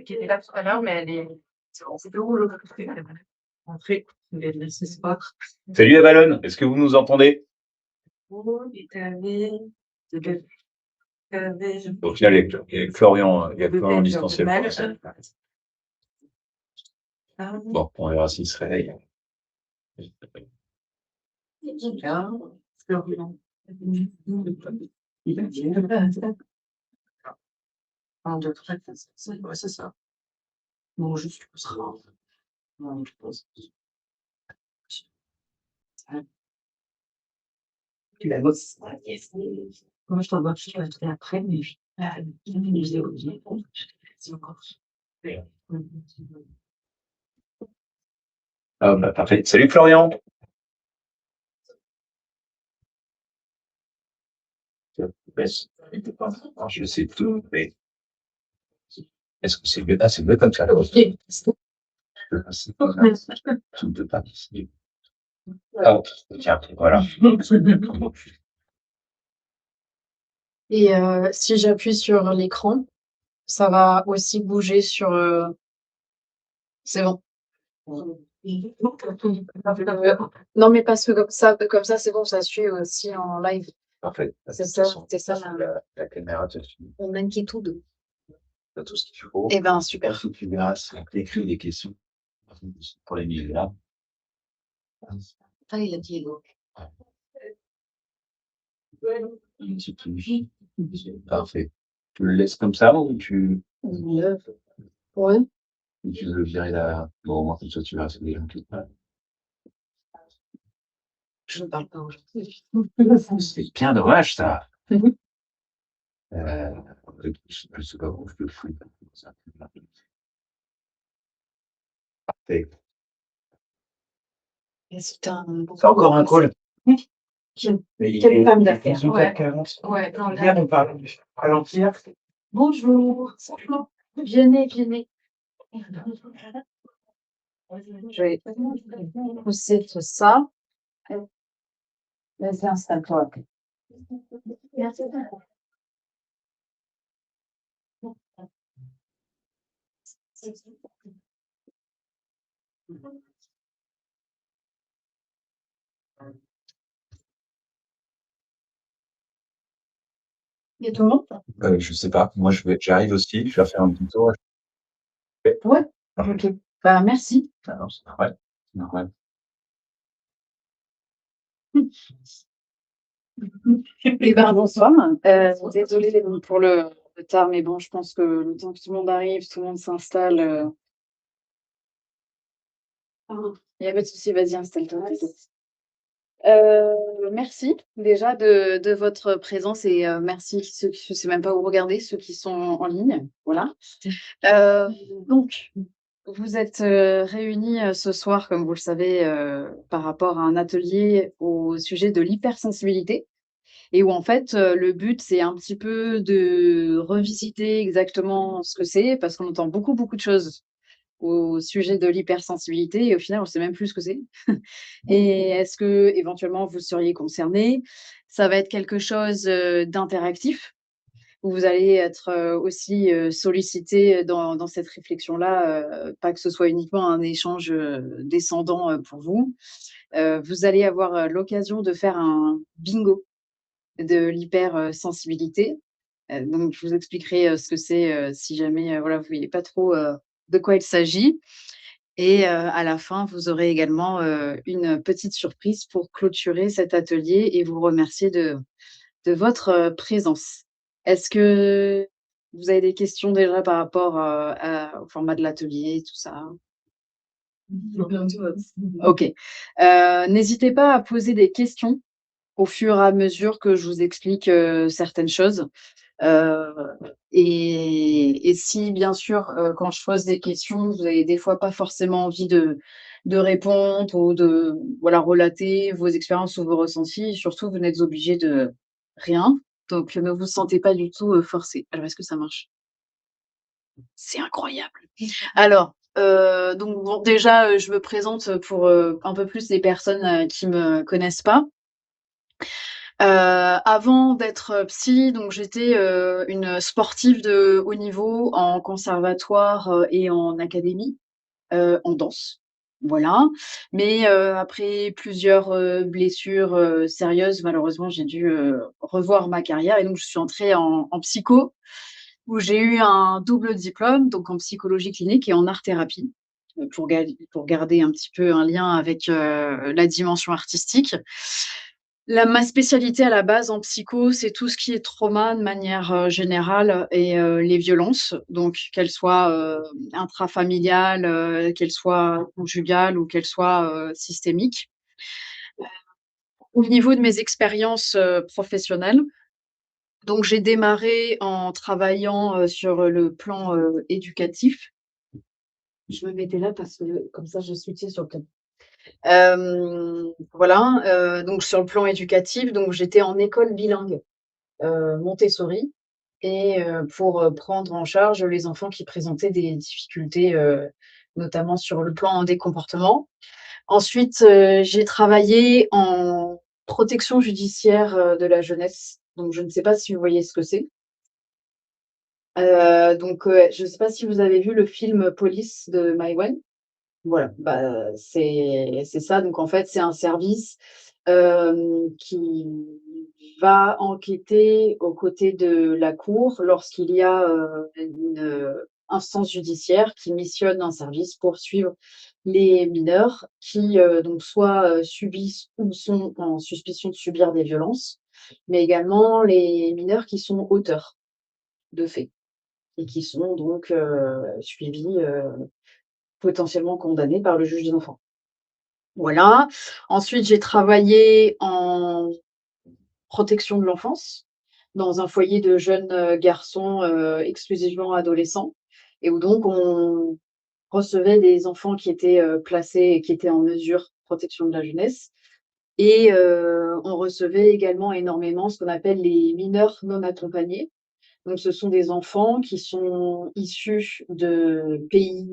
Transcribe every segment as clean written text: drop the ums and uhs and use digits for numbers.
Qui était là tout à l'heure, mais elle est c'est bon, c'est plus rouleau de rentrer, mais elle laisse pas. Salut Avalon, est-ce que vous nous entendez? Et t'avais t'avais Au final, il y a que Florian, il y a que Florian en distanciel. Bon, on verra s'il se réveille. Un, deux, trois, quatre, cinq, six, ouais, c'est ça. Bon, juste tu pousseras. Ouais, je pense. Tu la bosses. Moi, je t'envoie je vais te après, mais je l'ai oublié. C'est encore. Ah, bah, parfait. Salut Florian. Je sais tout, mais est-ce que c'est mieux? Ah, c'est mieux comme ça. Tu ne peux pas décider. Ah, tiens, voilà. Et si j'appuie sur l'écran, ça va aussi bouger sur. C'est bon. Non, mais parce que comme ça, c'est bon, ça suit aussi en live. Parfait. C'est ça, c'est ça. La caméra te suit. Mon inquiétude. T'as tout ce qu'il faut. Eh ben, super. Tu verras, si on t'écrit des questions pour les milieux là. Ah, il a dit. Parfait. Tu le laisses comme ça ou Ouais. tu veux virer la. Bon, au moins, comme ça, tu verras, c'est des gens qui te parlent. Je ne parle pas aujourd'hui. C'est bien dommage, ça. Mhm. Je sais pas où je peux le foutre. Parfait. C'est un. C'est encore un call. Oui. Quelle femme d'affaires. Ouais, non, Hier, on parlait du ralentir. Bonjour. Venez, venez. Je vais pousser tout ça. Vas-y, installe-toi. Merci. Il y a tout le monde? Je sais pas. Moi, j'arrive aussi. Je vais faire un petit tour. Ouais. Ok. Bah, merci. Ah non, c'est normal. C'est normal. Eh ben, bonsoir. Désolée pour le retard, mais bon, je pense que le temps que tout le monde arrive, tout le monde s'installe. Il n'y a pas de souci, vas-y, installe-toi. Merci déjà de votre présence et merci ceux qui, je sais même pas où regarder, ceux qui sont en ligne. Voilà. Donc, vous êtes réunis ce soir, comme vous le savez, par rapport à un atelier au sujet de l'hypersensibilité. Et où en fait, le but, c'est un petit peu de revisiter exactement ce que c'est, parce qu'on entend beaucoup, beaucoup de choses au sujet de l'hypersensibilité et au final, on ne sait même plus ce que c'est. Et est-ce que éventuellement vous seriez concerné? Ça va être quelque chose, d'interactif, où vous allez être, aussi, sollicité dans cette réflexion-là, pas que ce soit uniquement un échange, descendant, pour vous. Vous allez avoir, l'occasion de faire un bingo de l'hypersensibilité. Donc je vous expliquerai, ce que c'est, si jamais, voilà, vous voyez pas trop, de quoi il s'agit et à la fin, vous aurez également, une petite surprise pour clôturer cet atelier et vous remercier de votre, présence. Est-ce que vous avez des questions déjà par rapport, au format de l'atelier, tout ça? OK. N'hésitez pas à poser des questions au fur et à mesure que je vous explique, certaines choses. Heu et si bien sûr, quand je pose des questions, vous avez des fois pas forcément envie de répondre ou de, voilà, relater vos expériences ou vos ressentis, surtout vous n'êtes obligés de rien, donc ne vous sentez pas du tout, forcés. Alors est-ce que ça marche? C'est incroyable! Alors, donc bon déjà, je me présente, pour, un peu plus les personnes, qui me connaissent pas. Avant d'être psy, donc j'étais une sportive de haut niveau en conservatoire et en académie, en danse. Voilà. Mais après plusieurs blessures sérieuses, malheureusement, j'ai dû revoir ma carrière et donc je suis entrée en psycho, où j'ai eu un double diplôme, donc en psychologie clinique et en art-thérapie, pour garder un petit peu un lien avec la dimension artistique. Ma spécialité à la base en psycho, c'est tout ce qui est trauma de manière générale et les violences, donc qu'elles soient intrafamiliales, qu'elles soient conjugales ou qu'elles soient systémiques. Au niveau de mes expériences professionnelles, donc j'ai démarré en travaillant sur le plan éducatif. Je me mettais là parce que comme ça je switchais sur le thème. Voilà, donc sur le plan éducatif, donc j'étais en école bilingue, Montessori et pour prendre en charge les enfants qui présentaient des difficultés, notamment sur le plan des comportements. Ensuite, j'ai travaillé en protection judiciaire, de la jeunesse, donc je ne sais pas si vous voyez ce que c'est? Donc je ne sais pas si vous avez vu le film Police de Maïwenn? Voilà, bah, c'est ça. Donc en fait, c'est un service, qui va enquêter aux côtés de la cour lorsqu'il y a, une, instance judiciaire qui missionne un service pour suivre les mineurs qui, donc soit, subissent ou sont en suspicion de subir des violences, mais également les mineurs qui sont auteurs de faits et qui sont donc, suivis, potentiellement condamnés par le juge des enfants. Voilà. Ensuite, j'ai travaillé en protection de l'enfance, dans un foyer de jeunes, garçons, exclusivement adolescents et où donc on recevait des enfants qui étaient, placés et qui étaient en mesure protection de la jeunesse et on recevait également énormément ce qu'on appelle les mineurs non accompagnés. Donc ce sont des enfants qui sont issus de pays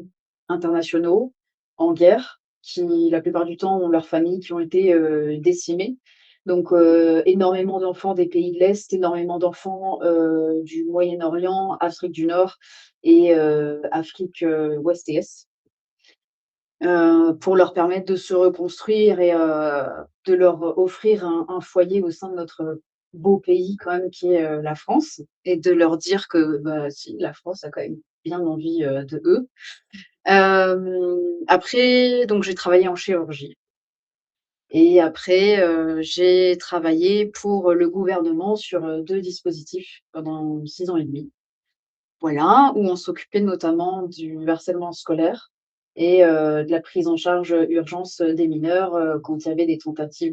internationaux en guerre, qui la plupart du temps ont leurs familles qui ont été, décimées. Donc énormément d'enfants des pays de l'Est, énormément d'enfants, du Moyen-Orient, Afrique du Nord et Afrique, ouest et est. Pour leur permettre de se reconstruire et de leur offrir un foyer au sein de notre beau pays quand même qui est, la France et de leur dire que, bah, si, la France a quand même bien envie, de eux. Après donc j'ai travaillé en chirurgie et après, j'ai travaillé pour le gouvernement sur, 2 dispositifs pendant 6 ans et demi. Voilà, où on s'occupait notamment du harcèlement scolaire et de la prise en charge, urgence, des mineurs, quand il y avait des tentatives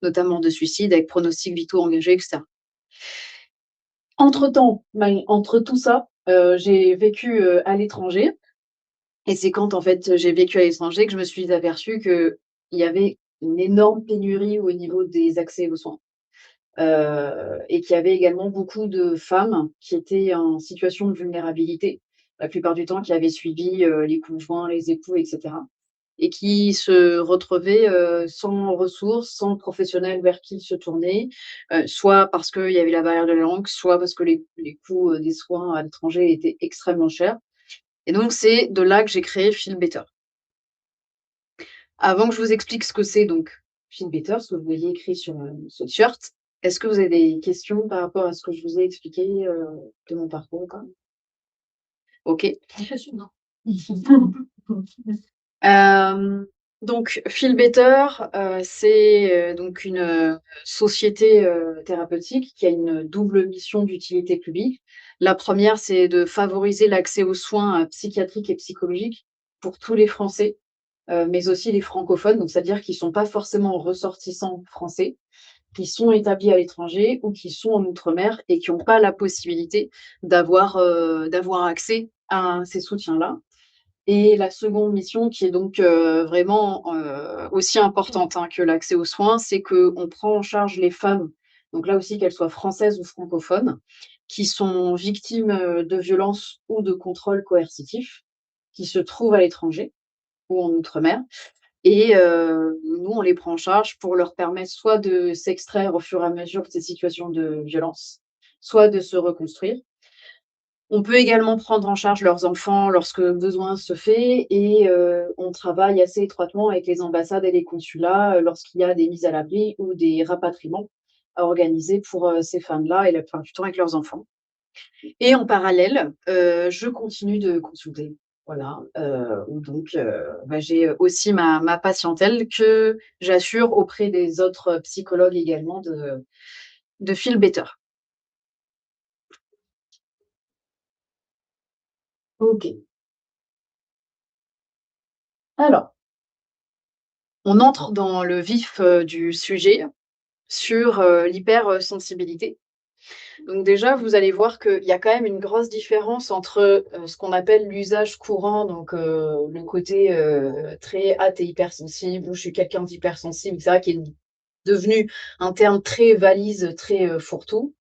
notamment de suicide avec pronostics vitaux engagés et cetera. Entre-temps, entre tout ça, j'ai vécu, à l'étranger et c'est quand, en fait, j'ai vécu à l'étranger que je me suis aperçue qu'il y avait une énorme pénurie au niveau des accès aux soins. Et qu'il y avait également beaucoup de femmes qui étaient en situation de vulnérabilité, la plupart du temps qui avaient suivi, les conjoints, les époux et cetera et qui se retrouvaient, sans ressources, sans professionnel vers qui se tourner, soit parce qu'il y avait la barrière de la langue, soit parce que les coûts, des soins à l'étranger étaient extrêmement chers et donc c'est de là que j'ai créé Feel Better. Avant que je vous explique ce que c'est donc Feel Better, ce que vous voyez écrit sur, ce t-shirt, est-ce que vous avez des questions par rapport à ce que je vous ai expliqué, de mon parcours ou pas? OK. Impressionnant. Hem, donc Feel Better, c'est, donc une, société, thérapeutique qui a une double mission d'utilité publique. La première, c'est de favoriser l'accès aux soins, psychiatriques et psychologiques pour tous les Français, mais aussi les francophones, donc c'est-à-dire qui sont pas forcément ressortissants français, qui sont établis à l'étranger ou qui sont en outre-mer et qui ont pas la possibilité d'avoir accès à ces soutiens-là. Et la seconde mission qui est donc, vraiment, aussi importante, hein, que l'accès aux soins, c'est qu'on prend en charge les femmes, donc là aussi qu'elles soient françaises ou francophones, qui sont victimes, de violences ou de contrôles coercitifs, qui se trouvent à l'étranger ou en outre-mer et nous, on les prend en charge pour leur permettre soit de s'extraire au fur et à mesure de ces situations de violence, soit de se reconstruire. On peut également prendre en charge leurs enfants lorsque besoin se fait et on travaille assez étroitement avec les ambassades et les consulats, lorsqu'il y a des mises à l'abri ou des rapatriements à organiser pour, ces femmes-là et la plupart du temps avec leurs enfants. Et en parallèle, je continue de consulter. Voilà, où donc, j'ai aussi ma patientèle que j'assure auprès des autres psychologues également de Feel Better. OK. Alors, on entre dans le vif, du sujet sur, l'hypersensibilité. Donc déjà, vous allez voir qu'il y a quand même une grosse différence entre, ce qu'on appelle l'usage courant, donc le côté, très: «Ah, tu es hypersensible» ou «Je suis quelqu'un d'hypersensible», et cetera, qui est devenu un terme très valise, très, fourre-tout.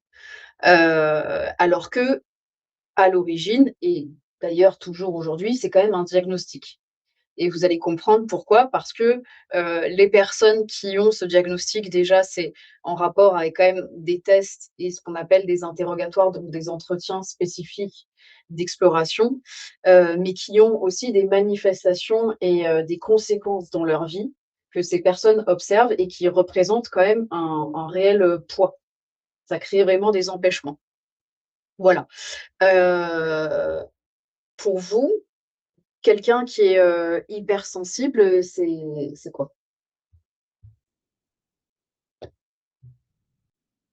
Alors qu'à l'origine et d'ailleurs toujours aujourd'hui, c'est quand même un diagnostic. Et vous allez comprendre pourquoi, parce que, les personnes qui ont ce diagnostic, déjà, c'est en rapport avec quand même des tests et ce qu'on appelle des interrogatoires, donc des entretiens spécifiques d'exploration, mais qui ont aussi des manifestations et des conséquences dans leur vie que ces personnes observent et qui représentent quand même un réel, poids. Ça crée vraiment des empêchements. Voilà. Heu, pour vous, quelqu'un qui est, hypersensible, c'est quoi?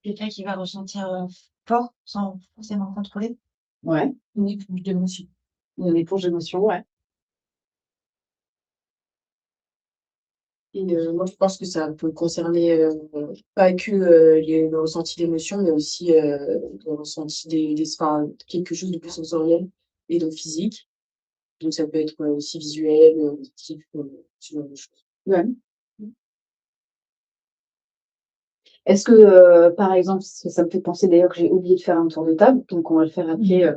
Quelqu'un qui va ressentir, fort sans forcément contrôler, Ouais, une éponge d'émotions. une éponge d'émotions, ouais. Et moi, je pense que ça peut concerner, pas que, le ressenti d'émotion, mais aussi, le ressenti enfin, quelque chose de plus sensoriel et donc physique. Donc ça peut être, aussi visuel, auditif, ce genre de choses. Ouais. Est-ce que, par exemple, parce que ça me fait penser d'ailleurs que j'ai oublié de faire un tour de table, donc on va le faire après,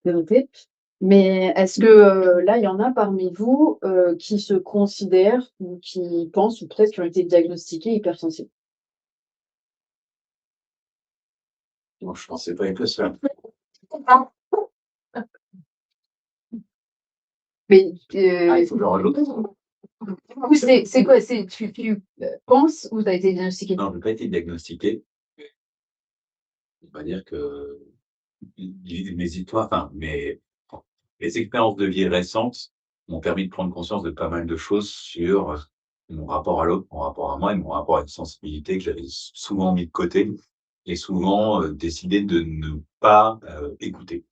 c'est noté. Mais est-ce que, là, il y en a parmi vous, qui se considèrent ou qui pensent ou peut-être qui ont été diagnostiqués hypersensibles? Moi, je pensais pas être le seul. Mais, Ah, il faut que je rajoute? oui, c'est quoi? C'est tu, penses ou tu as été diagnostiqué? Non, je n'ai pas été diagnostiqué. On va dire que mes histoires, enfin, mes expériences de vie récentes m'ont permis de prendre conscience de pas mal de choses sur mon rapport à l'autre, mon rapport à moi et mon rapport à une sensibilité que j'avais souvent mis de côté et souvent décidé de ne pas écouter.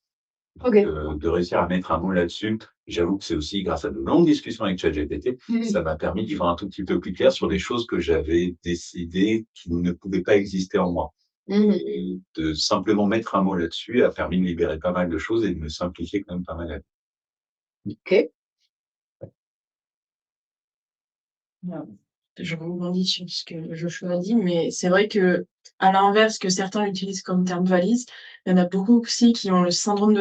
Donc, OK. de réussir à mettre un mot là-dessus, j'avoue que c'est aussi grâce à de longues discussions avec ChatGPT, Mmh. ça m'a permis d'y voir un tout petit peu plus clair sur des choses que j'avais décidé qui ne pouvaient pas exister en moi. Mmh. Et de simplement mettre un mot là-dessus a permis de libérer pas mal de choses et de me simplifier quand même pas mal la vie. OK. Voilà. Je rebondis sur ce que Joshua a dit, mais c'est vrai que, à l'inverse que certains utilisent comme terme valise, il y en a beaucoup aussi qui ont le syndrome de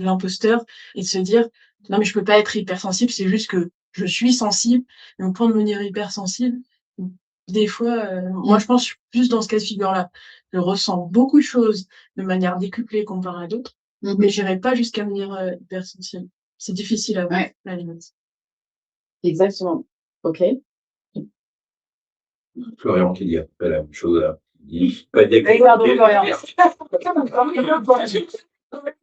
l'imposteur et de se dire: «Non mais je peux pas être hypersensible, c'est juste que je suis sensible». Donc pour devenir hypersensible, des fois, moi je pense plus dans ce cas de figure-là. Je ressens beaucoup de choses de manière décuplée comparé à d'autres, Mmh. mais j'irai pas jusqu'à devenir, hypersensible. C'est difficile à voir, Ouais, la limite. exactement. OK. Florian qui dit à peu près la même chose là. Il dit pas Pardon, Florian.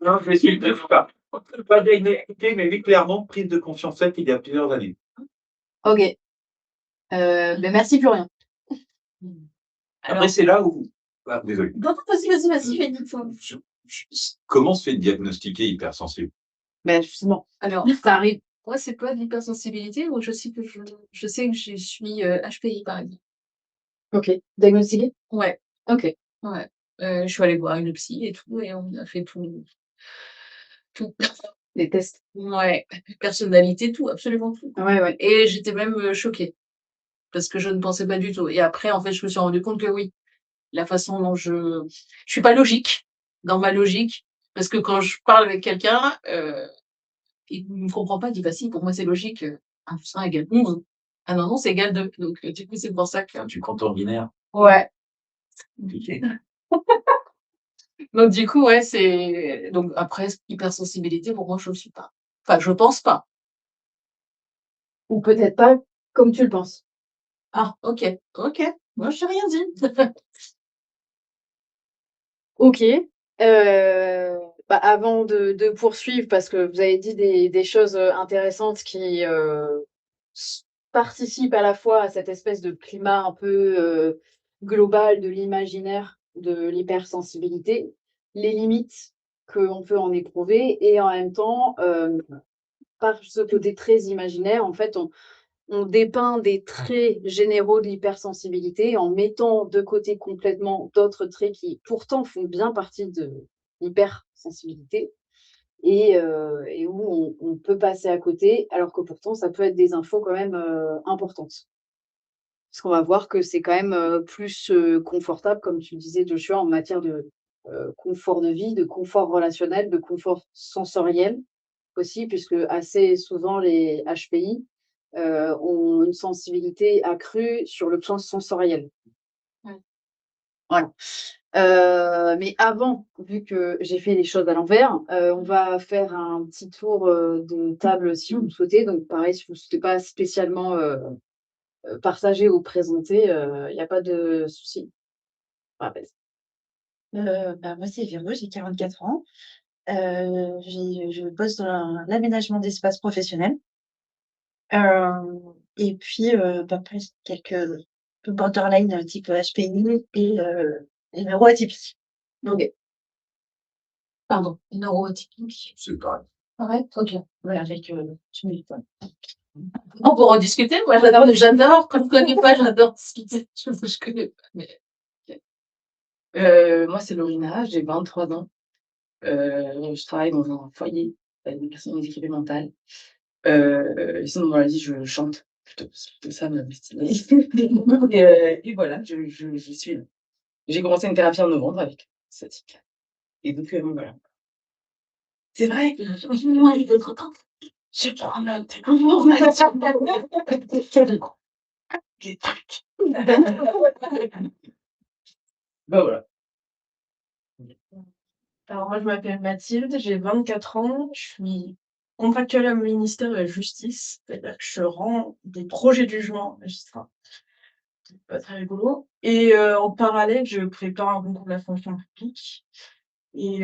Non, je suis pas diagnostiqué, mais oui, clairement, prise de conscience faite il y a plusieurs années. OK. Merci Florian. Après, c'est là où. Ah, désolé. Non, non, vas-y, fais une fois. Comment se fait diagnostiquer hypersensible? Justement, Alors, ça arrive. moi, c'est pas de l'hypersensibilité, moi, je sais que je suis, HPI, par exemple. OK. Diagnostiqué? Ouais, OK. ouais. Je suis allée voir une psy et tout et on a fait tout. Des tests. Ouais, personnalité, tout, absolument tout. Ouais, ouais. Et j'étais même, choquée parce que je ne pensais pas du tout et après, en fait, je me suis rendue compte que oui, la façon dont je suis pas logique dans ma logique parce que quand je parle avec quelqu'un, il me comprend pas, il dit: «Bah si, pour moi, c'est logique». 1 plus 1 égale 11. Ah non, c'est égal 2. Donc, du coup, c'est pour ça que Tu comptes en binaire. ouais. Donc du coup, ouais, c'est donc après hypersensibilité, pour moi, je le suis pas. Enfin, je pense pas. Ou peut-être pas comme tu le penses. Ah, OK, OK. Moi, j'ai rien dit. OK. Avant de poursuivre, parce que vous avez dit des choses, intéressantes qui, participent à la fois à cette espèce de climat un peu, global de l'imaginaire, de l'hypersensibilité, les limites qu'on peut en éprouver et en même temps, par ce côté très imaginaire, en fait, on dépeint des traits généraux de l'hypersensibilité en mettant de côté complètement d'autres traits qui pourtant font bien partie de l'hypersensibilité et où on peut passer à côté, alors que pourtant ça peut être des infos quand même, importantes. Parce qu'on va voir que c'est quand même, plus, confortable, comme tu le disais Joshua, en matière de, confort de vie, de confort relationnel, de confort sensoriel aussi, puisque assez souvent les HPI, ont une sensibilité accrue sur le plan sensoriel. Ouais. Voilà. Mais avant, vu que j'ai fait les choses à l'envers, on va faire un petit tour, de table si vous le souhaitez. Donc pareil, si vous ne souhaitez pas spécialement, partager ou présenter, il y a pas de souci. Ah, vas-y. Moi, c'est Véro, j'ai 44 ans. Je bosse dans l'aménagement d'espace professionnel. Et puis, après quelques peu borderline, type HPI et neuroatypique. OK. Pardon, neuroatypique. C'est pareil. Ouais, OK. Ouais, avec, tu me dis quoi? On peut en discuter. Moi, j'adore quand je connais pas, j'adore discuter. Je connais pas, mais OK. Moi, c'est Lorina, j'ai 23 ans. Je travaille dans un foyer avec des personnes handicapées mentales. Sinon dans la vie, je chante. C'est plutôt ça ma destinée. Et voilà, je suis là. J'ai commencé une thérapie en novembre avec cette type-là. Et donc, voilà. C'est vrai que moi, je veux trop contente. Je prends note des informations. Des trucs. Bah, voilà. Alors moi, je m'appelle Mathilde, j'ai 24 ans, je suis contractuelle au ministère de la Justice, c'est-à-dire que je rends des projets de jugement aux magistrats. C'est pas très rigolo. Et en parallèle, je prépare un concours de la fonction publique. Et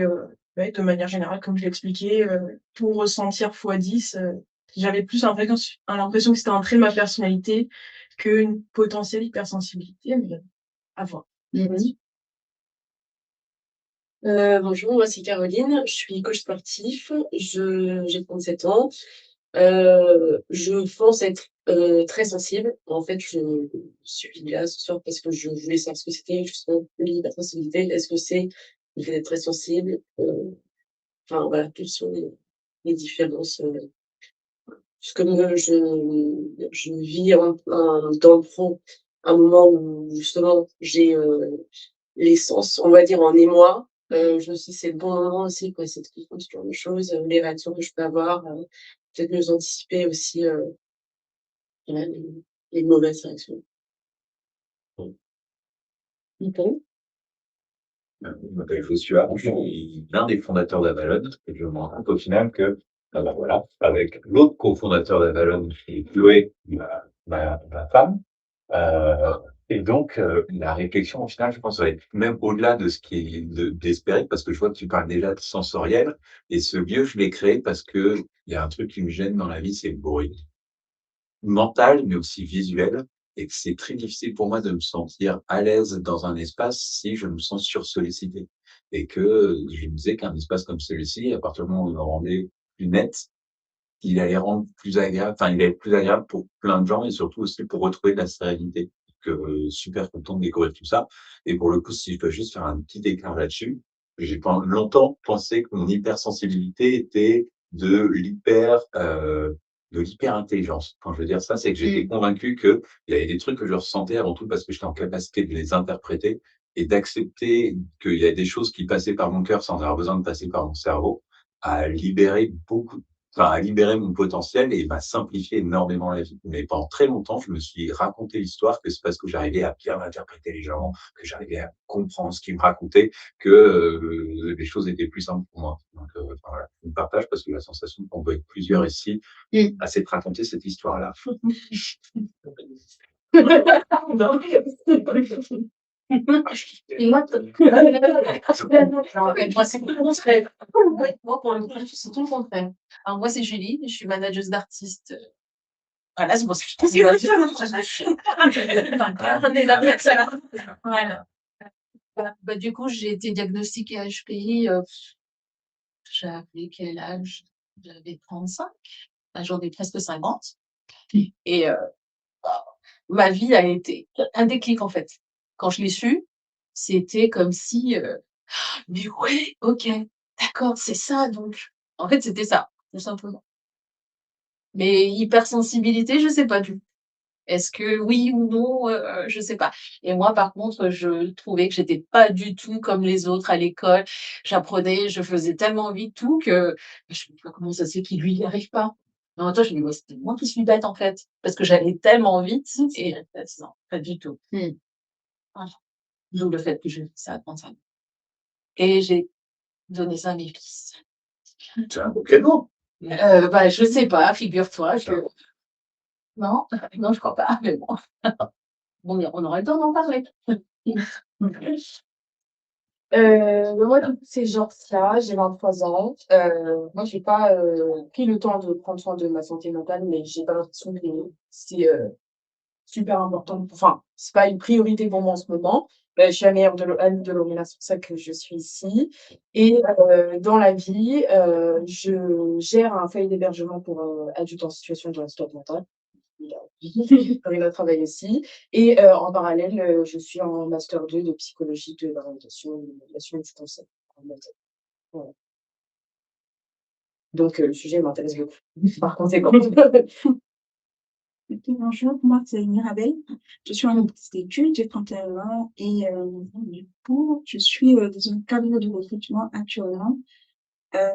ouais, de manière générale, comme je l'ai expliqué, pour ressentir x10, j'avais plus l'impression que c'était un trait de ma personnalité qu'une potentielle hypersensibilité, mais à voir. Bonjour, moi c'est Caroline, je suis coach sportif, j'ai 37 ans. Je pense être très sensible. En fait, je suis là ce soir parce que je voulais savoir ce que c'était justement l'hypersensibilité. Est-ce que c'est le fait d'être très sensible? Enfin voilà, quelles sont les différences? Puisque moi, je vis dans le front un moment où justement j'ai l'essence, on va dire, en émoi. Je me suis dit, c'est le bon moment aussi pour essayer de comprendre ce genre de choses, les réactions que je peux avoir, peut-être mieux anticiper aussi voilà, les mauvaises réactions. Bon. Je m'appelle Joshua, je suis l'un des fondateurs d'Avalon et je me rends compte au final que, voilà, avec l'autre cofondateur d'Avalon, qui est Chloé, ma femme, et donc la réflexion au final, je pense, va être même au-delà de ce qui est d'espérer, parce que je vois que tu parles déjà de sensoriel, et ce lieu, je l'ai créé parce que il y a un truc qui me gêne dans la vie, c'est le bruit. Mental, mais aussi visuel, et que c'est très difficile pour moi de me sentir à l'aise dans un espace si je me sens sursollicité. Et que je me disais qu'un espace comme celui-ci, à partir du moment où on le rendait plus net, il allait rendre plus agréable, enfin, il allait être plus agréable pour plein de gens et surtout aussi pour retrouver de la sérénité. Donc, super content de découvrir tout ça. Et pour le coup, si je peux juste faire un petit écart là-dessus, j'ai longtemps pensé que mon hypersensibilité était de l'hyper-intelligence. Quand je veux dire ça, c'est que j'étais convaincu qu'il y avait des trucs que je ressentais avant tout parce que j'étais en capacité de les interpréter et d'accepter qu'il y a des choses qui passaient par mon cœur sans avoir besoin de passer par mon cerveau, à libérer beaucoup enfin, a libéré mon potentiel et m'a simplifié énormément la vie. Mais pendant très longtemps, je me suis raconté l'histoire que c'est parce que j'arrivais à bien interpréter les gens, que j'arrivais à comprendre ce qu'ils me racontaient, que les choses étaient plus simples pour moi. Donc, enfin, voilà, je me partage parce que la sensation qu'on peut être plusieurs ici à s'être raconté cette histoire-là. Et moi, moi, c'est tout le contraire. Moi, pour le coup, c'est tout le contraire. Alors, moi, c'est Julie, je suis manageuse d'artistes. Voilà, c'est pour ça que je on est là, personne. Voilà. Bah, du coup, j'ai été diagnostiquée HPI, j'avais quel âge? J'avais 35. Enfin, j'en ai presque 50. Et ma vie a été un déclic, en fait. Quand je l'ai su, c'était comme si, mais ouais, OK, d'accord, c'est ça donc. En fait, c'était ça, tout simplement. Mais hypersensibilité, je sais pas du tout. Est-ce que oui ou non, je sais pas. Et moi, par contre, je trouvais que j'étais pas du tout comme les autres à l'école. J'apprenais, je faisais tellement vite tout que je me dis: «Comment ça se fait qu'il lui y arrive pas?» Mais en même temps, je me dis: «Ouais, c'est moi qui suis bête, en fait», parce que j'allais tellement vite et en fait, non, pas du tout. Voilà. D'où le fait que je fais ça à 35 ans et j'ai donné ça à mes fils. C'est un beau cadeau. Bah, je sais pas, figure-toi que non, non, je crois pas, mais bon. Bon, on aura le temps d'en parler. Moi, du coup, c'est genre ça, j'ai 23 ans. Moi, j'ai pas pris le temps de prendre soin de ma santé mentale, mais j'ai pas l'impression que c'est super important. Enfin, c'est pas une priorité pour moi en ce moment. Je suis amie de Lorena, c'est pour ça que je suis ici. Et dans la vie, je gère un foyer d'hébergement pour adultes en situation de handicap mental. Lorena travaille aussi. Et en parallèle, je suis en master 2 de psychologie de l'orientation et de l'éducation et du conseil. Voilà. Donc le sujet m'intéresse beaucoup, par conséquent. Bonjour, moi c'est Mirabel. Je suis en études, j'ai 31 ans et du coup, je suis dans un cabinet de recrutement actuellement. Euh,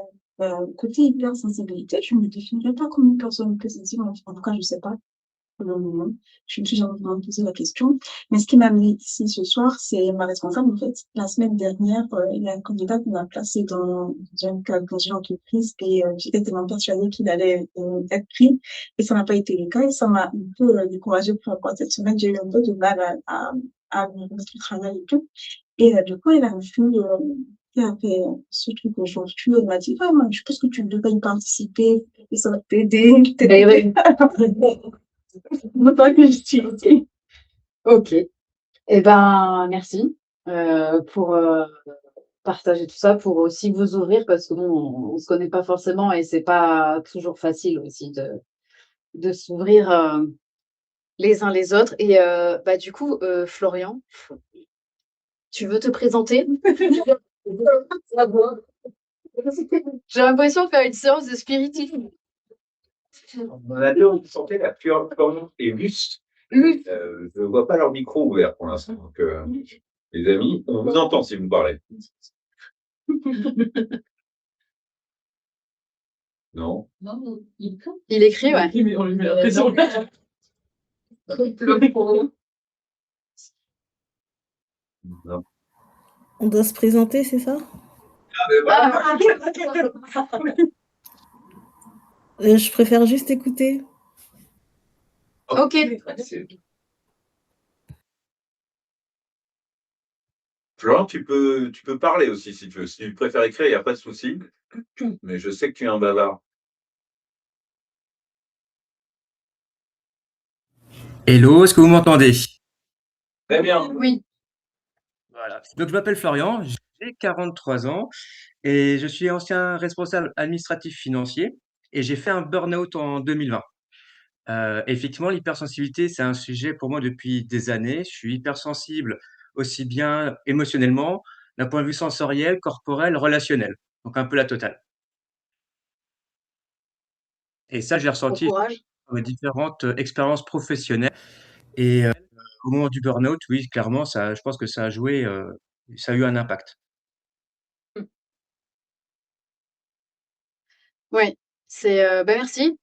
Côté hypersensibilité, je ne me définirais pas comme une personne hypersensible, en tout cas, je ne sais pas pour le moment. Je suis toujours en train de me poser la question. Mais ce qui m'a amené ici ce soir, c'est ma responsable. En fait, la semaine dernière, il y a un candidat qui m'a placé dans une entreprise et j'étais tellement persuadée qu'il allait être pris et ça n'a pas été le cas et ça m'a un peu découragée pour rapport à cette semaine. J'ai eu un peu de mal à me remettre au travail et tout. Et du coup, elle a vu qui a fait ce truc aujourd'hui. Elle m'a dit, ah, moi, je pense que tu devrais y participer et ça va t'aider. Eh oui. Pas que je suis OK. OK. Eh ben, merci pour partager tout ça, pour aussi vous ouvrir parce que bon, on se connaît pas forcément et c'est pas toujours facile aussi de s'ouvrir les uns les autres. Et bah, du coup, Florian, tu veux te présenter? J'ai l'impression de faire une séance de spiritisme. On a deux, vous sentez la Florian et Luce. Je ne vois pas leur micro ouvert pour l'instant. Donc, les amis, on vous entend si vous parlez. Non. Non, Il écrit, ouais. Mais on lui met la pression. Non. On doit se présenter, c'est ça? Je préfère juste écouter. OK. Florent, tu peux parler aussi si tu veux. Si tu préfères écrire, il n'y a pas de souci. Mais je sais que tu es un bavard. Hello, est-ce que vous m'entendez? Très bien. Oui. Voilà. Donc, je m'appelle Florian, j'ai 43 ans et je suis ancien responsable administratif financier et j'ai fait un burn-out en 2020. Effectivement, l'hypersensibilité, c'est un sujet pour moi depuis des années. Je suis hypersensible aussi bien émotionnellement, d'un point de vue sensoriel, corporel, relationnel. Donc, un peu la totale. Et ça, j'ai Bon ressenti courage. dans mes différentes expériences professionnelles. Et au moment du burn-out, oui, clairement, ça, je pense que ça a joué, ça a eu un impact. Oui. Merci.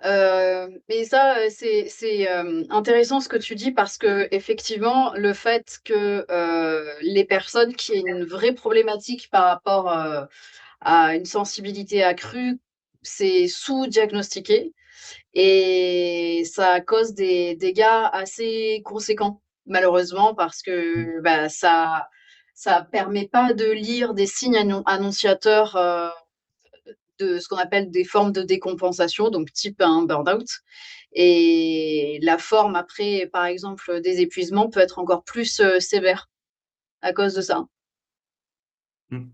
Mais ça, c'est intéressant ce que tu dis parce qu'effectivement, le fait que, les personnes qui aient une vraie problématique par rapport, à une sensibilité accrue, c'est sous-diagnostiqué et ça cause des dégâts assez conséquents, malheureusement, parce que, bah, ça permet pas de lire des signes annonciateurs, de ce qu'on appelle des formes de décompensation, donc type un burn-out. Et la forme après, par exemple, des épuisements peut être encore plus sévère à cause de ça. Mmh.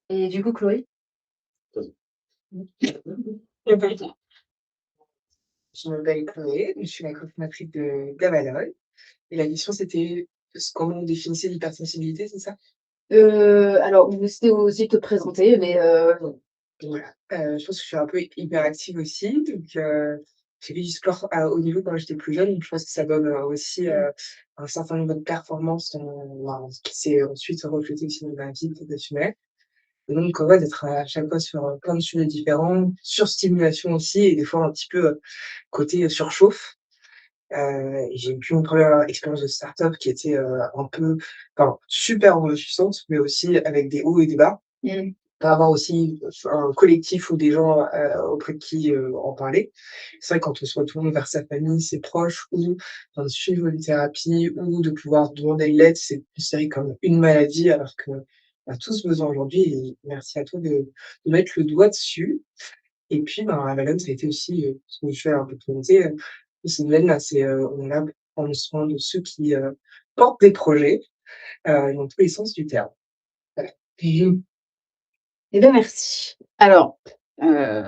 Et du coup, Chloé? Je m'appelle Chloé, je suis la cofondatrice de Gavalol et la question c'était comment on définissait l'hypersensibilité, c'est ça? Alors, c'était aussi te présenter, mais Voilà, je pense que je suis un peu hyperactive aussi, donc j'ai fait du sport à haut niveau quand j'étais plus jeune, donc je pense que ça donne, aussi, un certain niveau de performance qui s'est ensuite reflété aussi dans ma vie professionnelle et donc ouais, d'être à chaque fois sur, plein de sujets différents, surstimulation aussi et des fois un petit peu, côté surchauffe. Et j'ai vécu une première expérience de start-up qui était, un peu enfin super enrichissante, mais aussi avec des hauts et des bas. mmh. Pas avoir aussi un collectif ou des gens, auprès de qui, en parler. C'est vrai quand on se retourne vers sa famille, ses proches ou de suivre une thérapie ou de pouvoir demander de l'aide, c'est considéré comme une maladie alors qu'on a tous besoin aujourd'hui et merci à toi de mettre le doigt dessus. Et puis, ben, à Valence, ça a été aussi, ce que je fais un peu présenter, c'est une veine là, c'est, on est là pour prendre soin de ceux qui, portent des projets, dans tous les sens du terme. Voilà. Eh bien, merci. Alors, heu,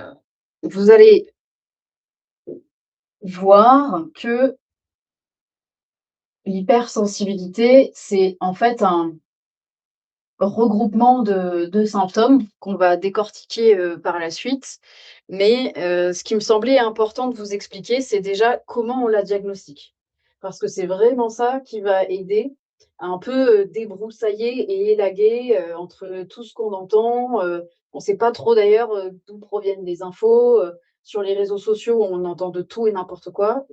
vous allez voir que l'hypersensibilité, c'est en fait un regroupement de symptômes qu'on va décortiquer, par la suite. Mais, ce qui me semblait important de vous expliquer, c'est déjà comment on la diagnostique. Parce que c'est vraiment ça qui va aider à un peu, débroussailler et élaguer, entre tout ce qu'on entend, on ne sait pas trop d'ailleurs, d'où proviennent les infos, sur les réseaux sociaux, on entend de tout et n'importe quoi.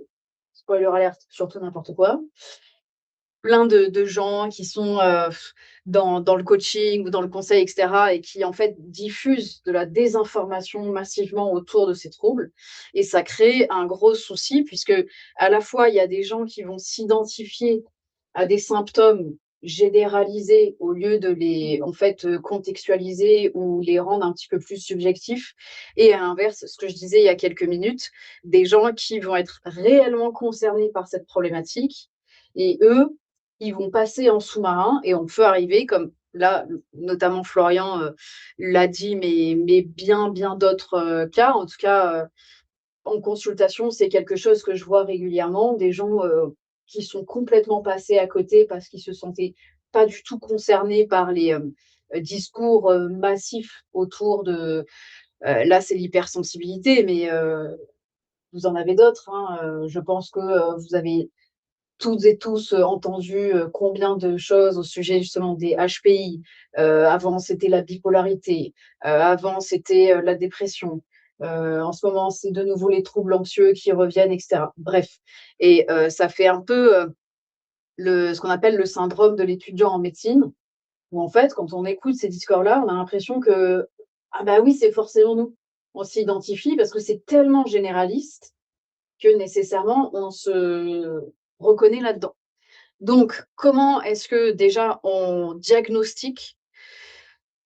Spoiler alert, surtout n'importe quoi. Plein de gens qui sont, dans le coaching ou dans le conseil et cetera et qui, en fait, diffusent de la désinformation massivement autour de ces troubles et ça crée un gros souci puisque, à la fois, il y a des gens qui vont s'identifier à des symptômes généralisés au lieu de les, en fait, contextualiser ou les rendre un petit peu plus subjectifs et à l'inverse, ce que je disais il y a quelques minutes, des gens qui vont être réellement concernés par cette problématique et eux, ils vont passer en sous-marin et on peut arriver comme là, notamment Florian, l'a dit, mais bien d'autres, cas. En tout cas, en consultation, c'est quelque chose que je vois régulièrement, des gens, qui sont complètement passés à côté parce qu'ils se sentaient pas du tout concernés par les, discours, massifs autour de, là, c'est l'hypersensibilité, mais, vous en avez d'autres, hein, je pense que, vous avez toutes et tous, entendu, combien de choses au sujet justement des HPI. Avant c'était la bipolarité, avant c'était, la dépression. En ce moment, c'est de nouveau les troubles anxieux qui reviennent et cetera. Bref et ça fait un peu, le ce qu'on appelle le syndrome de l'étudiant en médecine, où en fait, quand on écoute ces discours-là, on a l'impression que: «Ah bah oui, c'est forcément nous». On s'identifie parce que c'est tellement généraliste que nécessairement on se reconnaît là-dedans. Donc, comment est-ce que déjà on diagnostique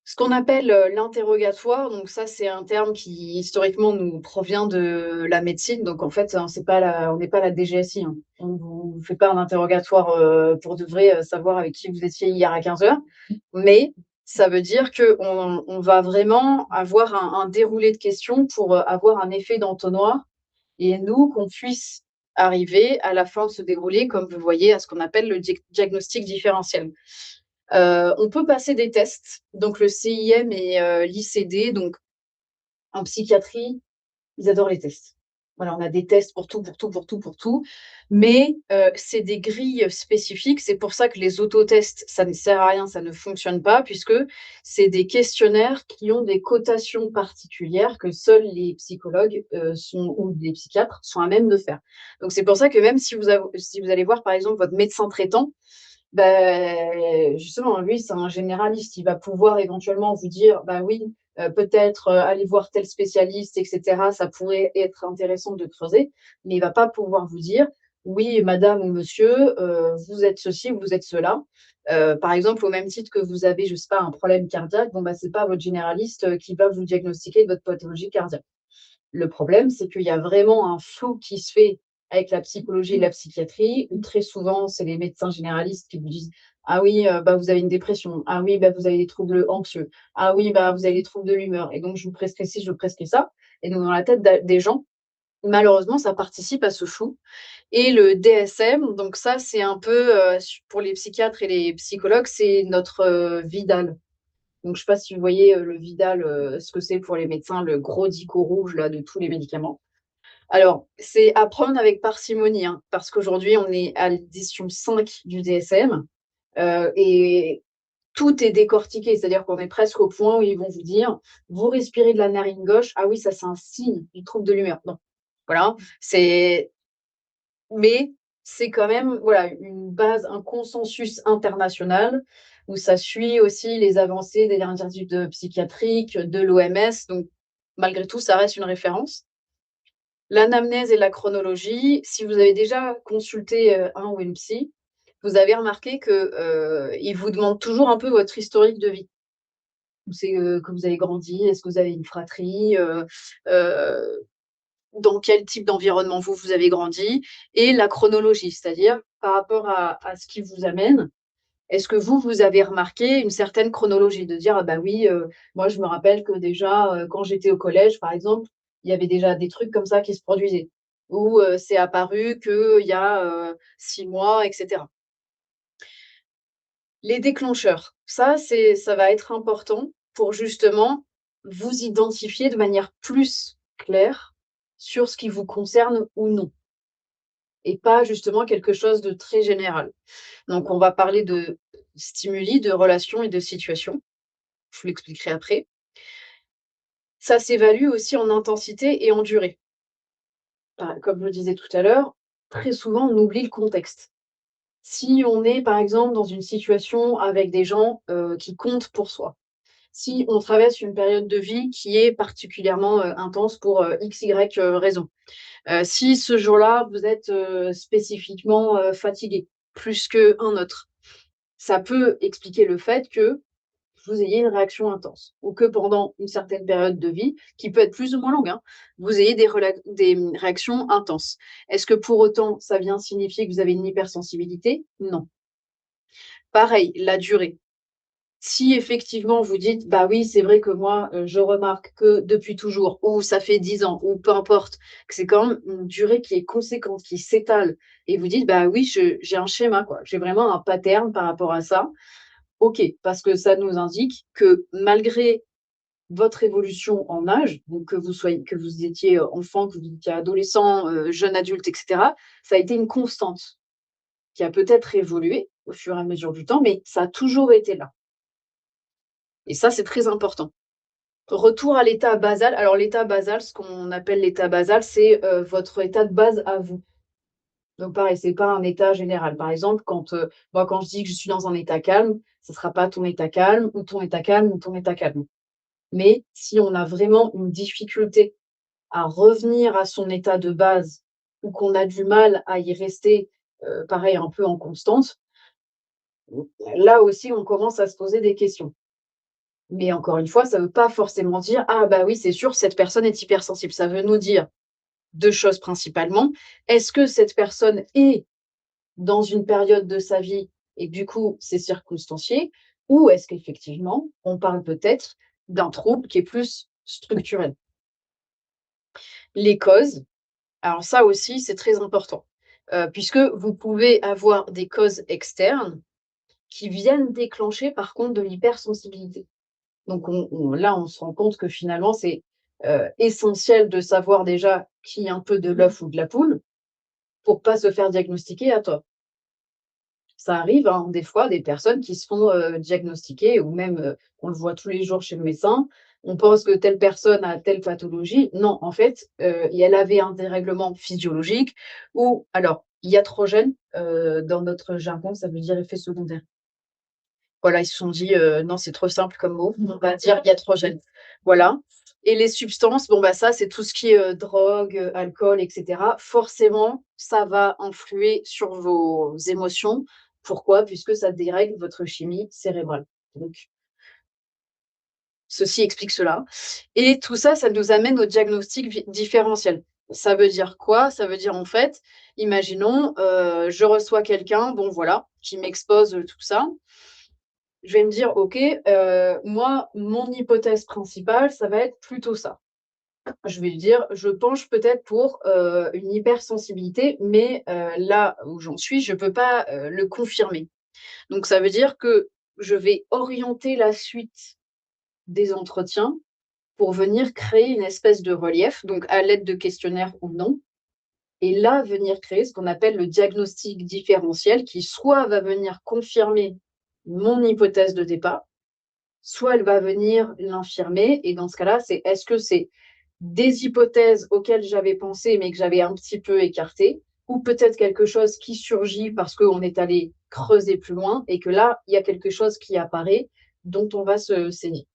ce qu'on appelle, l'interrogatoire? Donc ça, c'est un terme qui historiquement nous provient de la médecine. Donc en fait, hein, c'est pas la on n'est pas la DGSI, hein. On ne vous fait pas un interrogatoire, pour de vrai, savoir avec qui vous étiez hier à 15 heures. Mais ça veut dire qu'on va vraiment avoir un déroulé de questions pour, avoir un effet d'entonnoir et nous, qu'on puisse arriver à la fin de ce déroulé, comme vous voyez, à ce qu'on appelle le diagnostic différentiel. On peut passer des tests, donc le CIM et l'ICD, donc en psychiatrie, ils adorent les tests. Voilà, on a des tests pour tout, pour tout, pour tout, pour tout. Mais c'est des grilles spécifiques. C'est pour ça que les autotests, ça ne sert à rien, ça ne fonctionne pas, puisque c'est des questionnaires qui ont des cotations particulières que seuls les psychologues ou les psychiatres sont à même de faire. Donc c'est pour ça que même si vous allez voir par exemple votre médecin traitant, justement, lui, c'est un généraliste. Il va pouvoir éventuellement vous dire, bah oui, peut-être aller voir tel spécialiste, etc. Ça pourrait être intéressant de creuser, mais il va pas pouvoir vous dire, oui, madame ou monsieur, vous êtes ceci, vous êtes cela. Par exemple, au même titre que vous avez, je sais pas, un problème cardiaque, bon, bah, c'est pas votre généraliste qui va vous diagnostiquer votre pathologie cardiaque. Le problème, c'est qu'il y a vraiment un flou qui se fait avec la psychologie et la psychiatrie, où très souvent, c'est les médecins généralistes qui vous disent: «Ah oui, bah, vous avez une dépression. Ah oui, bah, vous avez des troubles anxieux. Ah oui, bah, vous avez des troubles de l'humeur et donc je vous prescris ci, je vous prescris ça» et donc dans la tête des gens, malheureusement, ça participe à ce flou et le DSM, donc ça, c'est un peu, pour les psychiatres et les psychologues, c'est notre, Vidal. Donc je sais pas si vous voyez, le Vidal, ce que c'est pour les médecins, le gros dico rouge là de tous les médicaments. Alors, c'est à prendre avec parcimonie, hein, parce qu'aujourd'hui on est à l'édition 5 du DSM, et tout est décortiqué. C'est-à-dire qu'on est presque au point où ils vont vous dire: «Vous respirez de la narine gauche, ah oui, ça c'est un signe du trouble de l'humeur». Non, voilà, mais c'est quand même, voilà, une base, un consensus international où ça suit aussi les avancées des dernières études psychiatriques, de l'OMS, donc malgré tout, ça reste une référence. L'anamnèse et la chronologie, si vous avez déjà consulté, un ou une psy, vous avez remarqué que, ils vous demandent toujours un peu votre historique de vie. Où c'est, que vous avez grandi? Est-ce que vous avez une fratrie? Dans quel type d'environnement vous avez grandi? Et la chronologie, c'est-à-dire par rapport à ce qui vous amène, est-ce que vous avez remarqué une certaine chronologie? De dire: «Ah bah oui, moi je me rappelle que déjà, quand j'étais au collège, par exemple, il y avait déjà des trucs comme ça qui se produisaient» ou «C'est apparu qu'il y a, 6 mois» et cetera. Les déclencheurs, ça va être important pour justement vous identifier de manière plus claire sur ce qui vous concerne ou non et pas justement quelque chose de très général. Donc on va parler de stimuli, de relations et de situations. Je vous l'expliquerai après. Ça s'évalue aussi en intensité et en durée. Comme je le disais tout à l'heure, très souvent on oublie le contexte. Si on est par exemple dans une situation avec des gens, qui comptent pour soi, si on traverse une période de vie qui est particulièrement, intense pour, X, Y, raison. Si ce jour-là, vous êtes, spécifiquement, fatigué, plus qu'un autre, ça peut expliquer le fait que vous ayez une réaction intense ou que pendant une certaine période de vie, qui peut être plus ou moins longue, hein, vous ayez des réactions intenses. Est-ce que pour autant, ça vient signifier que vous avez une hypersensibilité? Non. Pareil, la durée. Si effectivement vous dites: «Bah oui, c'est vrai que moi, je remarque que depuis toujours» ou «ça fait 10 ans» ou peu importe, que c'est quand même une durée qui est conséquente, qui s'étale et vous dites: «Bah oui, j'ai un schéma quoi, j'ai vraiment un pattern par rapport à ça». OK, parce que ça nous indique que malgré votre évolution en âge, donc que vous étiez, enfant, que vous étiez adolescent, jeune adulte et cetera, ça a été une constante qui a peut-être évolué au fur et à mesure du temps, mais ça a toujours été là et ça, c'est très important. Retour à l'état basal. Alors l'état basal, ce qu'on appelle l'état basal, c'est, votre état de base à vous. Donc pareil, c'est pas un état général. Par exemple, moi, quand je dis que je suis dans un état calme, ce sera pas ton état calme ou ton état calme ou ton état calme. Mais si on a vraiment une difficulté à revenir à son état de base ou qu'on a du mal à y rester, pareil, un peu en constante, là aussi, on commence à se poser des questions. Mais encore une fois, ça ne veut pas forcément dire: «Ah bah oui, c'est sûr, cette personne est hypersensible». Ça veut nous dire 2 choses principalement. Est-ce que cette personne est dans une période de sa vie et que du coup, c'est circonstancié? Ou est-ce qu'effectivement, on parle peut-être d'un trouble qui est plus structurel? Les causes, alors ça aussi, c'est très important, puisque vous pouvez avoir des causes externes qui viennent déclencher par contre de l'hypersensibilité. Donc là, on se rend compte que finalement, c'est, essentiel de savoir déjà qui est un peu de l'œuf ou de la poule pour pas se faire diagnostiquer à tort. Ça arrive, hein, des fois, des personnes qui se font, diagnostiquer ou même, on le voit tous les jours chez le médecin. On pense que telle personne a telle pathologie. Non, en fait, elle avait un dérèglement physiologique ou alors iatrogène, dans notre jargon, ça veut dire effet secondaire. Voilà, ils se sont dit, «Non, c'est trop simple comme mot, on va dire iatrogène». Voilà et les substances, bon, bah, ça, c'est tout ce qui est, drogue, alcool et cetera. Forcément, ça va influer sur vos émotions. Pourquoi? Puisque ça dérègle votre chimie cérébrale. Donc ceci explique cela et tout ça, ça nous amène au diagnostic différentiel. Ça veut dire quoi? Ça veut dire, en fait, imaginons, je reçois quelqu'un, bon, voilà, qui m'expose, tout ça. Je vais me dire: «OK, moi, mon hypothèse principale, ça va être plutôt ça». Je vais dire: «Je penche peut-être pour, une hypersensibilité, mais là où j'en suis, je peux pas, le confirmer». Donc ça veut dire que je vais orienter la suite des entretiens pour venir créer une espèce de relief, donc à l'aide de questionnaires ou non et là, venir créer ce qu'on appelle le diagnostic différentiel qui soit va venir confirmer mon hypothèse de départ, soit elle va venir l'infirmer et dans ce cas-là, c'est est-ce que c'est des hypothèses auxquelles j'avais pensé, mais que j'avais un petit peu écartées ou peut-être quelque chose qui surgit parce qu'on est allé creuser plus loin et que là, il y a quelque chose qui apparaît dont on va se saigner.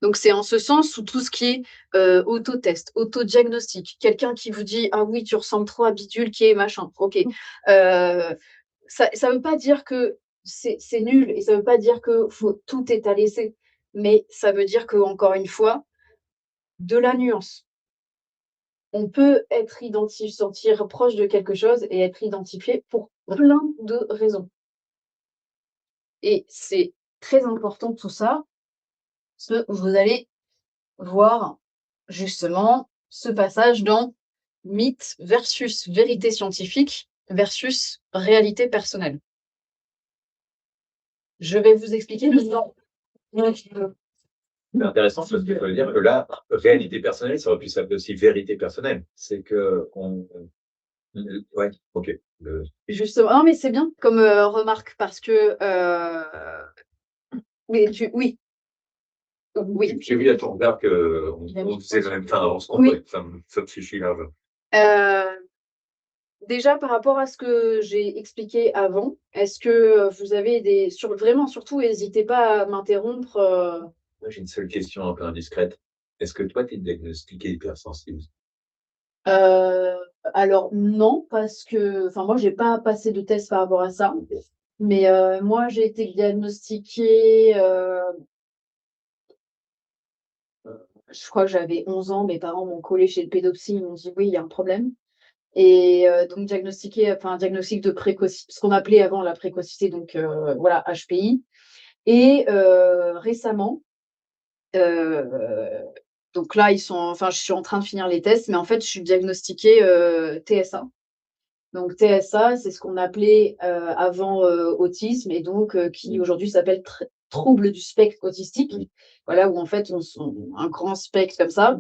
Donc c'est en ce sens où tout ce qui est, autotest, autodiagnostic, quelqu'un qui vous dit: «Ah oui, tu ressembles trop à bidule qui est machin». OK, ça veut pas dire que c'est nul et ça veut pas dire que faut tout est à laisser, mais ça veut dire qu'encore une fois, de la nuance. On peut être sentir proche de quelque chose et être identifié pour plein de raisons et c'est très important tout ça, ce vous allez voir justement ce passage dans mythe versus vérité scientifique versus réalité personnelle. Je vais vous expliquer maintenant. C'est intéressant parce que ça veut dire que là, réalité personnelle, ça aurait pu s'appeler aussi vérité personnelle. C'est que ouais, OK. Justement, non, mais c'est bien comme, remarque parce que, mais oui, J'ai vu à ton regard qu'on faisait la même fin avant ce qu'on oui. ça me suffit large. Déjà par rapport à ce que j'ai expliqué avant, est-ce que, vous avez des vraiment surtout hésitez pas à m'interrompre, Moi, j'ai une seule question un peu indiscrète. Est-ce que toi, tu es diagnostiqué hypersensible? Heu, alors non, parce que enfin moi j'ai pas passé de test par rapport à ça, mais moi j'ai été diagnostiquée, je crois que j'avais 11 ans, mes parents m'ont collée chez le pédopsie, ils m'ont dit: «Oui, il y a un problème» et donc diagnostiquée, enfin diagnostic de ce qu'on appelait avant la précocité donc voilà HPI et récemment, heu, donc là je suis en train de finir les tests, mais en fait je suis diagnostiquée, TSA. Donc TSA, c'est ce qu'on appelait, avant, autisme et donc qui aujourd'hui s'appelle trouble du spectre autistique. Voilà, où en fait on un grand spectre comme ça.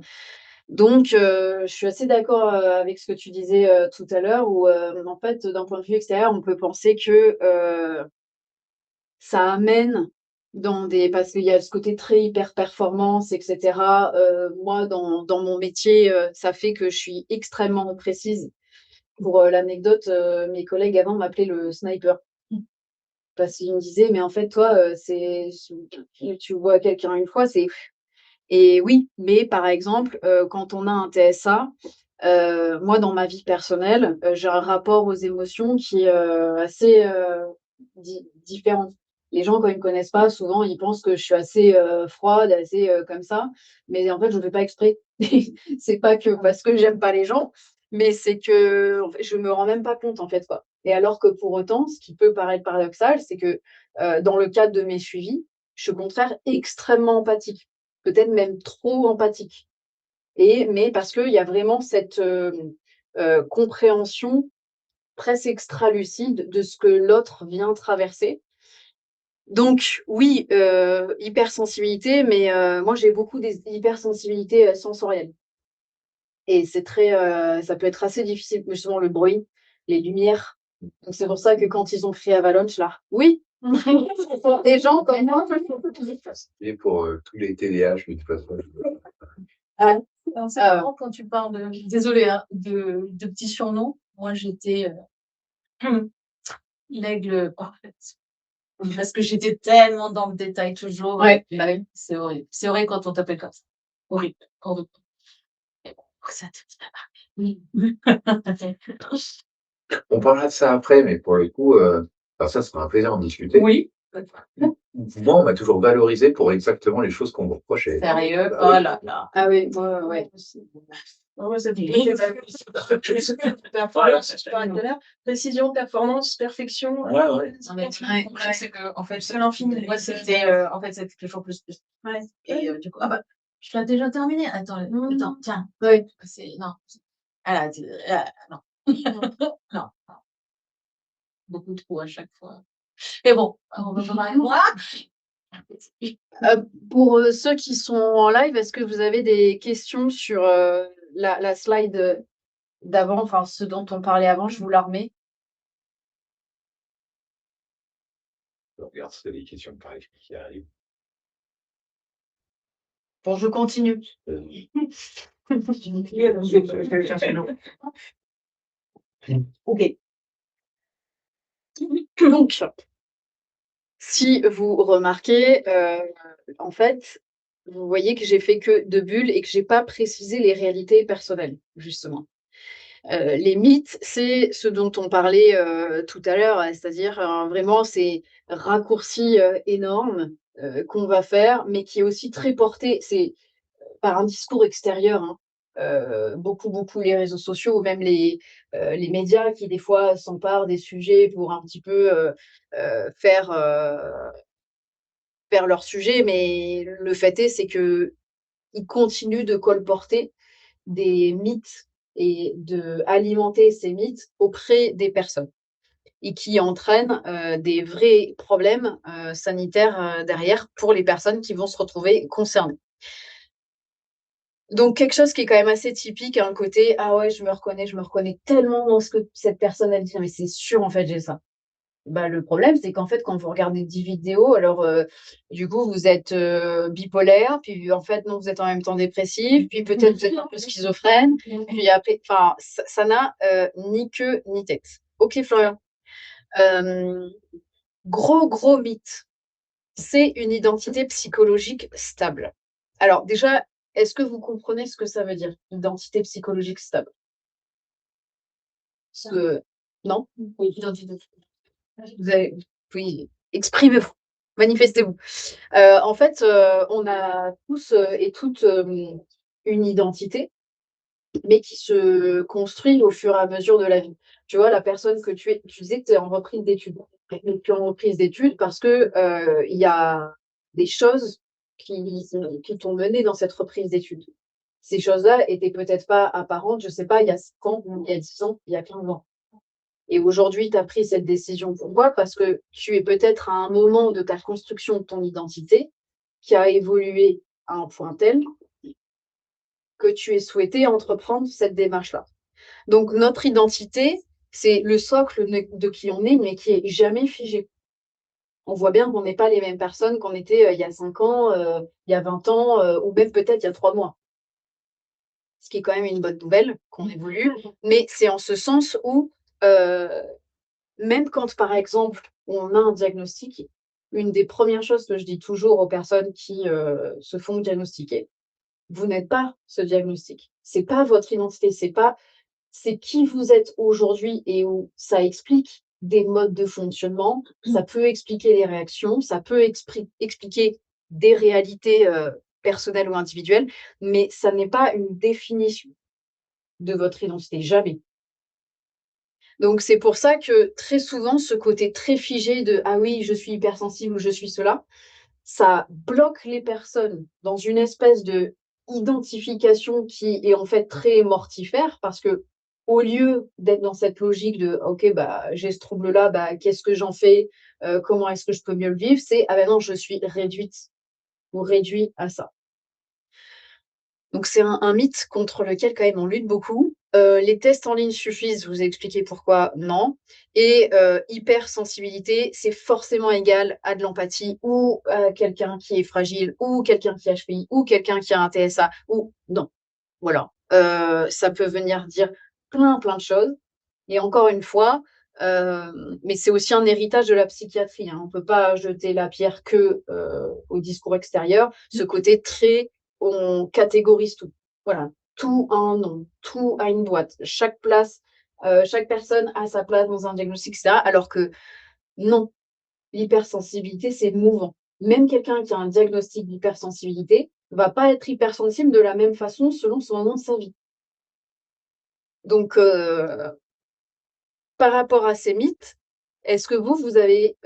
Donc je suis assez d'accord, avec ce que tu disais, tout à l'heure où, en fait, d'un point de vue extérieur, on peut penser que, ça amène parce qu'il y a ce côté très hyper performance et cetera. Moi dans mon métier, ça fait que je suis extrêmement précise. Pour, l'anecdote, mes collègues avant m'appelaient le sniper. Parce qu'ils me disaient: «Mais en fait, toi, c'est tu vois quelqu'un une fois, c'est» et oui, mais par exemple, quand on a un TSA, moi dans ma vie personnelle, j'ai un rapport aux émotions qui est, assez, différent. Les gens quand ils me connaissent pas, souvent ils pensent que je suis assez, froide, assez, comme ça, mais en fait je le fais pas exprès. C'est pas que parce que j'aime pas les gens, mais c'est que, en fait, je me rends même pas compte en fait, quoi et alors que pour autant, ce qui peut paraître paradoxal, c'est que, dans le cadre de mes suivis, je suis au contraire extrêmement empathique, peut-être même trop empathique mais parce qu'il y a vraiment cette, compréhension presque extra-lucide de ce que l'autre vient traverser Donc oui, hypersensibilité, mais moi j'ai beaucoup d'hypersensibilité sensorielle. Et c'est très, ça peut être assez difficile, justement le bruit, les lumières. Donc c'est pour ça que quand ils ont créé Avalanche là, oui, des gens comme moi. Et pour tous les TDAH, mais de toute façon, Ah, Alors, c'est Ah. marrant quand tu parles désolée, hein, de petits surnoms. Moi, j'étais l'aigle parfaite. Parce que j'étais tellement dans le détail toujours. Ouais, bah oui. C'est horrible. C'est horrible quand on t'appelle comme ça. Horrible, horrible. Mais bon, ça te dit pas parler. on parlera de ça après, mais pour le coup, enfin, ça sera un plaisir d'en discuter. Oui. Moi, on m'a toujours valorisé pour exactement les choses qu'on me reprochait. Sérieux? Bah Oh oui. là là. Ah oui, ouais. Ouais, ça fait Oui. performance, je parlais tout à l'heure. Précision, performance, perfection. Ouais. Non, mais le truc, c'est que, en fait, C'est l'infini. moi, c'était, en fait, c'était toujours plus. Ouais. Et du coup, ah bah, je l'ai déjà terminé. Attends, tiens. Oui. C'est, non. Ah, non. Non. Beaucoup trop à chaque fois. Mais bon, on va pas parler de moi. Pour ceux qui sont en live, est-ce que vous avez des questions sur la slide d'avant, enfin ce dont on parlait avant, je vous la remets. Je regarde si t'as des questions pareilles qui arrivent. Bon, je continue. Ok. Donc, si vous remarquez, en fait, vous voyez que j'ai fait que 2 bulles et que j'ai pas précisé les réalités personnelles, justement. Les mythes, c'est ce dont on parlait, tout à l'heure, c'est-à-dire, vraiment ces raccourcis, énormes, qu'on va faire, mais qui est aussi très porté par un discours extérieur, hein. Beaucoup les réseaux sociaux ou même les médias qui des fois s'emparent des sujets pour un petit peu, faire leur sujet, mais le fait est, c'est qu'ils continuent de colporter des mythes et d'alimenter ces mythes auprès des personnes et qui entraînent, des vrais problèmes, sanitaires, derrière pour les personnes qui vont se retrouver concernées. Donc quelque chose qui est quand même assez typique, un côté: «Ah ouais, je me reconnais tellement dans ce que cette personne elle dit, mais c'est sûr en fait j'ai ça». Bah, le problème, c'est qu'en fait quand vous regardez 10 vidéos alors, du coup vous êtes, bipolaire, puis en fait non, vous êtes en même temps dépressif, puis peut-être vous êtes un peu schizophrène, puis après enfin ça n'a, ni queue ni tête. OK Florian. Hem, gros mythe, c'est une identité psychologique stable. Alors déjà, est-ce que vous comprenez ce que ça veut dire, identité psychologique stable? Parce que non? Oui, identité. Vous avez oui, exprimez-vous, manifestez-vous. En fait, on a tous, et toutes, une identité, mais qui se construit au fur et à mesure de la vie. Tu vois, la personne que tu es, tu disais que tu es en reprise d'études. Tu es en reprise d'études parce que, il y a des choses qui t'ont mené dans cette reprise d'études. Ces choses-là étaient peut-être pas apparentes, je sais pas, il y a 5 ans, il y a 10 ans, il y a 15 ans. Et aujourd'hui, tu as pris cette décision. Pourquoi? Parce que tu es peut-être à un moment de ta construction de ton identité qui a évolué à un point tel que tu aies souhaité entreprendre cette démarche-là. Donc notre identité, c'est le socle de qui on est, mais qui est jamais figé. On voit bien qu'on n'est pas les mêmes personnes qu'on était, il y a 5 ans, il y a 20 ans, ou même peut-être il y a 3 mois. Ce qui est quand même une bonne nouvelle, qu'on évolue, mais c'est en ce sens où, heu, même quand, par exemple, on a un diagnostic, une des premières choses que je dis toujours aux personnes qui, se font diagnostiquer: «Vous n'êtes pas ce diagnostic. C'est pas votre identité, c'est qui vous êtes aujourd'hui» et où ça explique des modes de fonctionnement, ça peut expliquer les réactions, ça peut expliquer des réalités, personnelles ou individuelles, mais ça n'est pas une définition de votre identité, jamais. Donc c'est pour ça que très souvent ce côté très figé de: «Ah oui, je suis hypersensible» ou «Je suis cela», ça bloque les personnes dans une espèce de identification qui est en fait très mortifère parce que au lieu d'être dans cette logique de OK, bah, j'ai ce trouble-là, bah, qu'est-ce que j'en fais? Comment est-ce que je peux mieux le vivre? C'est ah ben non, je suis réduite ou réduit à ça. Donc c'est un mythe contre lequel quand même on lutte beaucoup. Les tests en ligne suffisent, je vous ai expliqué pourquoi non. Et hypersensibilité, c'est forcément égal à de l'empathie ou à quelqu'un qui est fragile ou quelqu'un qui a HPI ou quelqu'un qui a un TSA ou non. Voilà. Ça peut venir dire plein de choses et encore une fois, mais c'est aussi un héritage de la psychiatrie, hein. On peut pas jeter la pierre que, au discours extérieur. Ce côté très on catégorise tout. Voilà, tout a un nom, tout a une boîte. Chaque place, chaque personne a sa place dans un diagnostic et cetera, alors que non, l'hypersensibilité, c'est mouvant. Même quelqu'un qui a un diagnostic d'hypersensibilité va pas être hypersensible de la même façon selon son moment de sa vie. Donc, par rapport à ces mythes, est-ce que vous avez,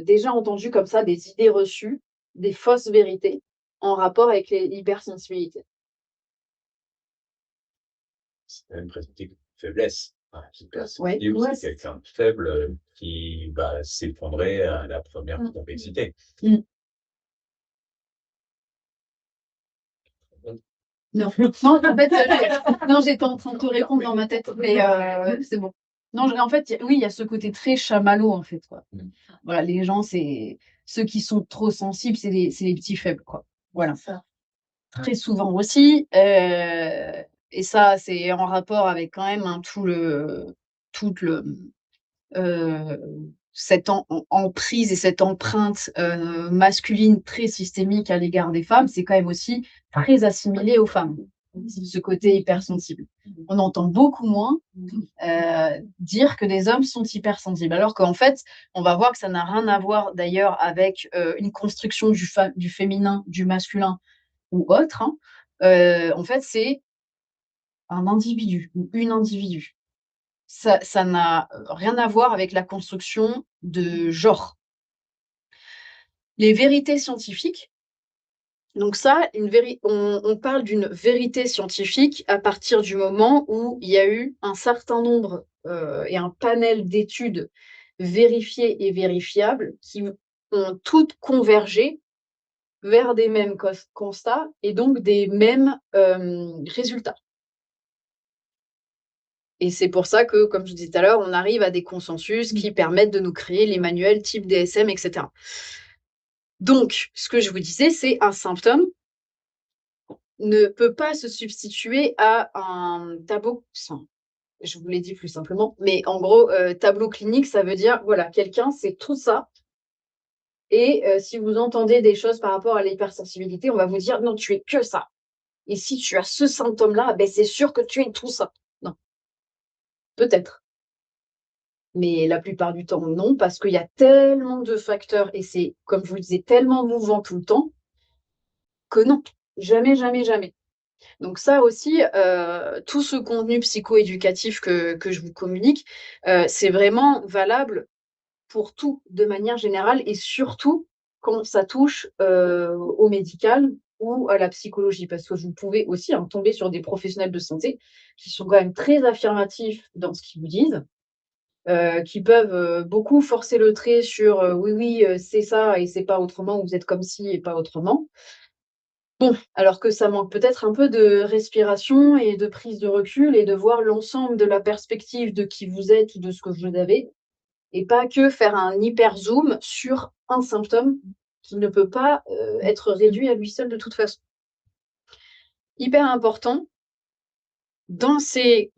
déjà entendu comme ça des idées reçues, des fausses vérités en rapport avec les hypersensibilités? C'est quand même présenté comme une faiblesse. Enfin, Ouais, hypersensible, ouais, c'est quelqu'un de faible qui va s'effondrer à la première Mmh. complexité. Mmh. Non, non, en fait, non, j'étais en train de te répondre dans ma tête, mais c'est bon. Non, en fait, oui, il y a ce côté très chamallow, en fait, quoi. Mmh. Voilà, les gens, c'est ceux qui sont trop sensibles, c'est les petits faibles, quoi. Voilà. Très souvent aussi, et ça, c'est en rapport avec quand même, hein, toute le, cette emprise et cette empreinte, masculine très systémique à l'égard des femmes, c'est quand même aussi très assimilé aux femmes, ce côté hypersensible. On entend beaucoup moins, dire que des hommes sont hypersensibles, alors qu'en fait, on va voir que ça n'a rien à voir d'ailleurs avec, une construction du féminin, du masculin ou autre, hein. En fait, c'est un individu ou une individu. Ça n'a rien à voir avec la construction de genre. Les vérités scientifiques, donc ça, on parle d'une vérité scientifique à partir du moment où il y a eu un certain nombre, et un panel d'études vérifiées et vérifiables qui ont toutes convergé vers des mêmes constats et donc des mêmes, résultats. Et c'est pour ça que, comme je disais tout à l'heure, on arrive à des consensus qui permettent de nous créer les manuels type DSM, et cetera. Donc, ce que je vous disais, c'est un symptôme ne peut pas se substituer à un tableau je vous l'ai dit plus simplement, mais en gros, tableau clinique, ça veut dire, voilà, quelqu'un, c'est tout ça et si vous entendez des choses par rapport à l'hypersensibilité, on va vous dire: «Non, tu es que ça et si tu as ce symptôme-là, beh, c'est sûr que tu es tout ça». Non, peut-être. Mais la plupart du temps, non, parce qu'il y a tellement de facteurs et c'est, comme je vous le disais, tellement mouvant tout le temps que non, jamais, jamais, jamais. Donc ça aussi, tout ce contenu psychoéducatif que je vous communique, c'est vraiment valable pour tout, de manière générale et surtout quand ça touche, au médical ou à la psychologie. Parce que vous pouvez aussi, hein, tomber sur des professionnels de santé qui sont quand même très affirmatifs dans ce qu'ils vous disent, qui peuvent, beaucoup forcer le trait sur, «Oui, oui, c'est ça et c'est pas autrement, vous êtes comme ci et pas autrement». Bon, alors que ça manque peut-être un peu de respiration et de prise de recul et de voir l'ensemble de la perspective de qui vous êtes ou de ce que vous avez et pas que faire un hyper zoom sur un symptôme qui ne peut pas, être réduit à lui seul de toute façon. Hyper important, dans ces,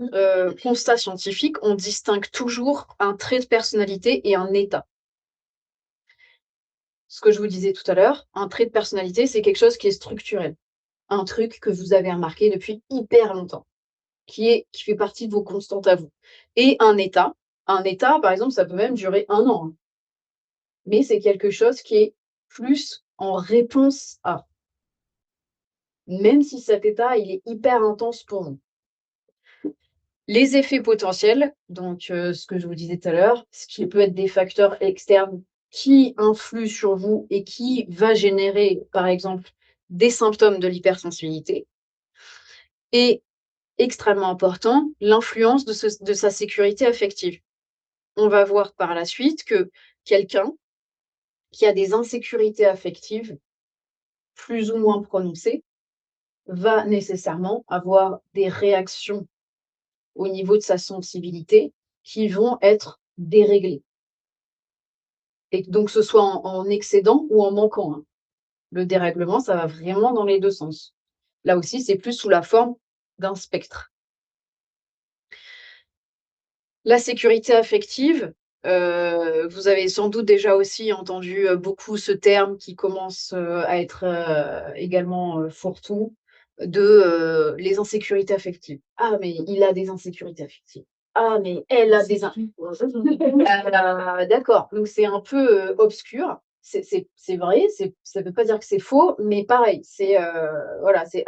constats scientifiques, on distingue toujours un trait de personnalité et un état. Ce que je vous disais tout à l'heure, un trait de personnalité, c'est quelque chose qui est structurel. Un truc que vous avez remarqué depuis hyper longtemps, qui fait partie de vos constantes à vous. Et un état, par exemple, ça peut même durer 1 an, hein. Mais c'est quelque chose qui est plus en réponse à. Même si cet état, il est hyper intense pour vous. Les effets potentiels, donc ce que je vous disais tout à l'heure, ce qui peut être des facteurs externes qui influent sur vous et qui va générer, par exemple, des symptômes de l'hypersensibilité et extrêmement important, l'influence de sa sécurité affective. On va voir par la suite que quelqu'un qui a des insécurités affectives plus ou moins prononcées va nécessairement avoir des réactions au niveau de sa sensibilité qui vont être déréglées. Et donc, ce soit en excédent ou en manquant, hein. Le dérèglement, ça va vraiment dans les deux sens. Là aussi, c'est plus sous la forme d'un spectre. La sécurité affective, vous avez sans doute déjà aussi entendu beaucoup ce terme qui commence à être également fourre-tout de les insécurités affectives. Ah, mais il a des insécurités affectives. Ah, mais elle a des d'accord, donc c'est un peu obscur. C'est vrai, ça ne veut pas dire que c'est faux, mais pareil, c'est voilà, c'est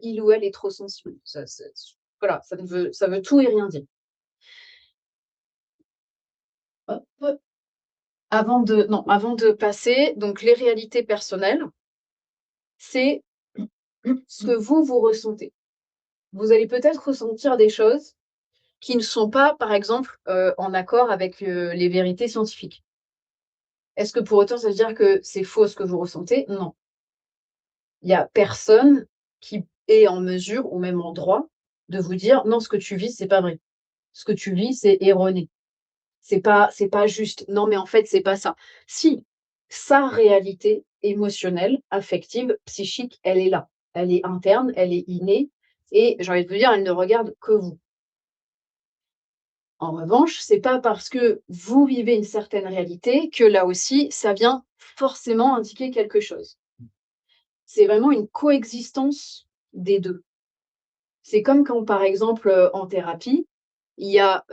il ou elle est trop sensible. Voilà, ça veut tout et rien dire. Hop. Avant de passer, donc les réalités personnelles, c'est ce que vous ressentez. Vous allez peut-être ressentir des choses qui ne sont pas, par exemple, en accord avec les vérités scientifiques. Est-ce que pour autant ça veut dire que c'est faux ce que vous ressentez? Non. Il y a personne qui est en mesure ou même en droit de vous dire: «Non, ce que tu vis, c'est pas vrai. Ce que tu vis, c'est erroné. C'est pas juste. Non, mais en fait, c'est pas ça». Si, sa réalité émotionnelle, affective, psychique, elle est là. Elle est interne, elle est innée et j'ai envie de vous dire, elle ne regarde que vous. En revanche, c'est pas parce que vous vivez une certaine réalité que là aussi, ça vient forcément indiquer quelque chose. C'est vraiment une coexistence des 2. C'est comme quand, par exemple, en thérapie, il y a,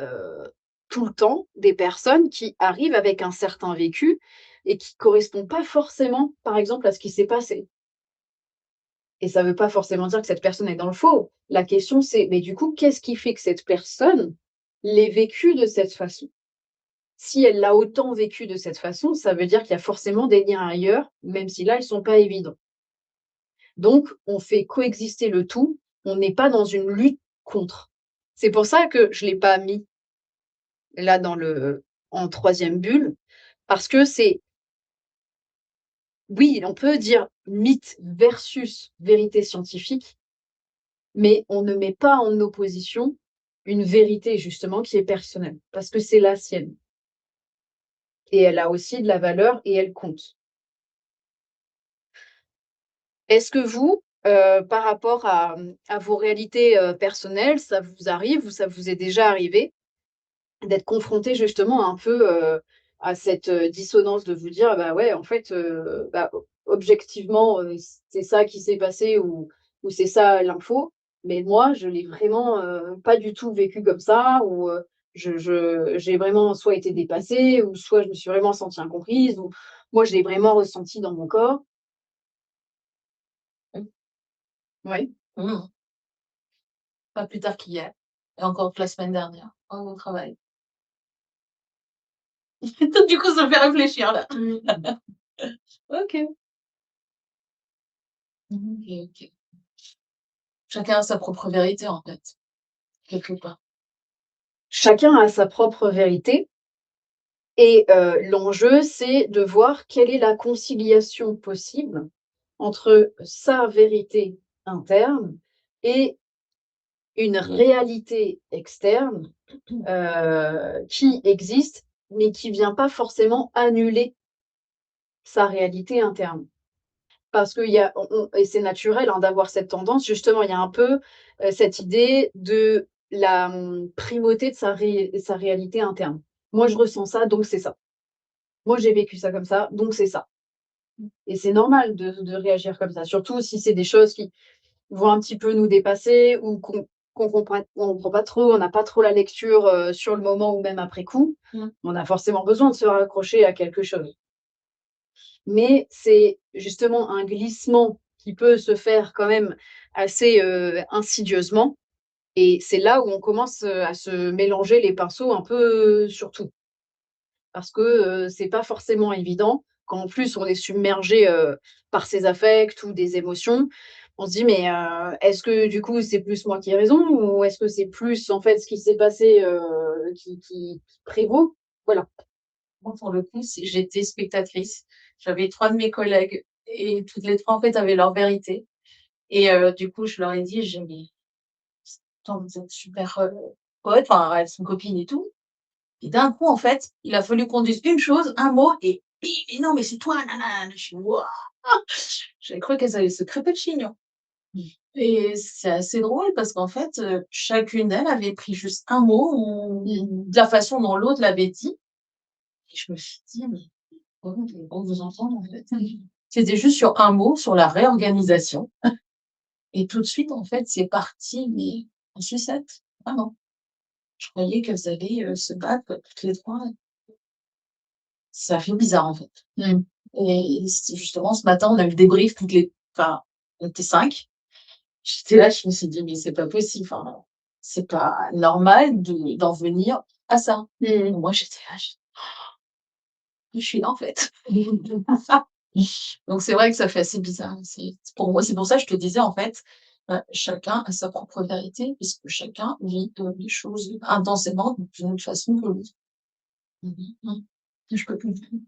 tout le temps des personnes qui arrivent avec un certain vécu et qui correspond pas forcément, par exemple, à ce qui s'est passé. Et ça veut pas forcément dire que cette personne est dans le faux. La question c'est: mais du coup, qu'est-ce qui fait que cette personne l'ait vécu de cette façon? Si elle l'a autant vécu de cette façon, ça veut dire qu'il y a forcément des liens ailleurs, même si là, ils sont pas évidents. Donc, on fait coexister le tout, on n'est pas dans une lutte contre. C'est pour ça que je ne l'ai pas mis là en troisième bulle, parce que c'est, oui, on peut dire mythe versus vérité scientifique, mais on ne met pas en opposition une vérité justement qui est personnelle, parce que c'est la sienne. Et elle a aussi de la valeur et elle compte. Est-ce que vous, par rapport à vos réalités, personnelles, ça vous arrive ou ça vous est déjà arrivé d'être confronté justement un peu, à cette, dissonance de vous dire: «Bah, ouais, en fait, bah, objectivement, c'est ça qui s'est passé ou c'est ça l'info, mais moi, je l'ai vraiment, pas du tout vécu comme ça» ou, j'ai vraiment soit été dépassée ou soit je me suis vraiment sentie incomprise ou moi, je l'ai vraiment ressenti dans mon corps. Mmh. Oui. Mmh. Pas plus tard qu'hier et encore que la semaine dernière, au travail. Du coup, ça me fait réfléchir là. OK. OK, OK. Chacun a sa propre vérité en fait, quelque part. Chacun a sa propre vérité et l'enjeu, c'est de voir quelle est la conciliation possible entre sa vérité interne et une réalité externe, qui existe, mais qui vient pas forcément annuler sa réalité interne. Parce qu'il y a on et c'est naturel, hein, d'avoir cette tendance. Justement, il y a un peu, cette idée de la, primauté de sa réalité interne. Moi, je ressens ça, donc c'est ça. Moi, j'ai vécu ça comme ça, donc c'est ça. Et c'est normal de réagir comme ça, surtout si c'est des choses qui vont un petit peu nous dépasser ou qu'on comprend pas trop, on n'a pas trop la lecture, sur le moment ou même après coup. Mmh. On a forcément besoin de se raccrocher à quelque chose. Mais c'est justement un glissement qui peut se faire quand même assez, insidieusement et c'est là où on commence, à se mélanger les pinceaux un peu, sur tout. Parce que, c'est pas forcément évident quand en plus on est submergé, par ses affects ou des émotions, On se dit: «Mais, est-ce que du coup, c'est plus moi qui ai raison ou est-ce que c'est plus, en fait, ce qui s'est passé, qui prévaut?» Voilà. Moi, pour le coup, j'étais spectatrice. J'avais 3 de mes collègues et toutes les 3 en fait, avaient leur vérité et du coup, je leur ai dit, j'ai «Mais pourtant vous êtes super, potes», enfin, elles sont copines et tout et d'un coup, en fait, il a fallu qu'on dise une chose, un mot et bim! «Mais non, mais c'est toi, nanana». Je suis: «Waouh!» J'avais cru qu'elles allaient se crêper le chignon et c'est assez drôle parce qu'en fait, chacune d'elles avait pris juste un mot ou de la façon dont l'autre l'avait dit et je me suis dit: «Mais comment on vous entendre, en fait?» C'était juste sur un mot, sur la réorganisation et tout de suite, en fait, c'est parti, mais en sucette, vraiment. Je croyais qu'elles allaient, se battre toutes les 3. Ça fait bizarre, en fait. Et c'est justement ce matin, on a eu le débrief toutes les enfin, on était 5. J'étais là, je me suis dit: «Mais c'est pas possible, enfin, c'est pas normal d'en venir à ça». Moi, j'étais là, je suis là, en fait. Donc c'est vrai que ça fait assez bizarre. C'est pour moi, c'est pour ça que je te disais, en fait, chacun a sa propre vérité puisque chacun vit, les choses intensément d'une autre façon que l'autre. Je peux comprendre.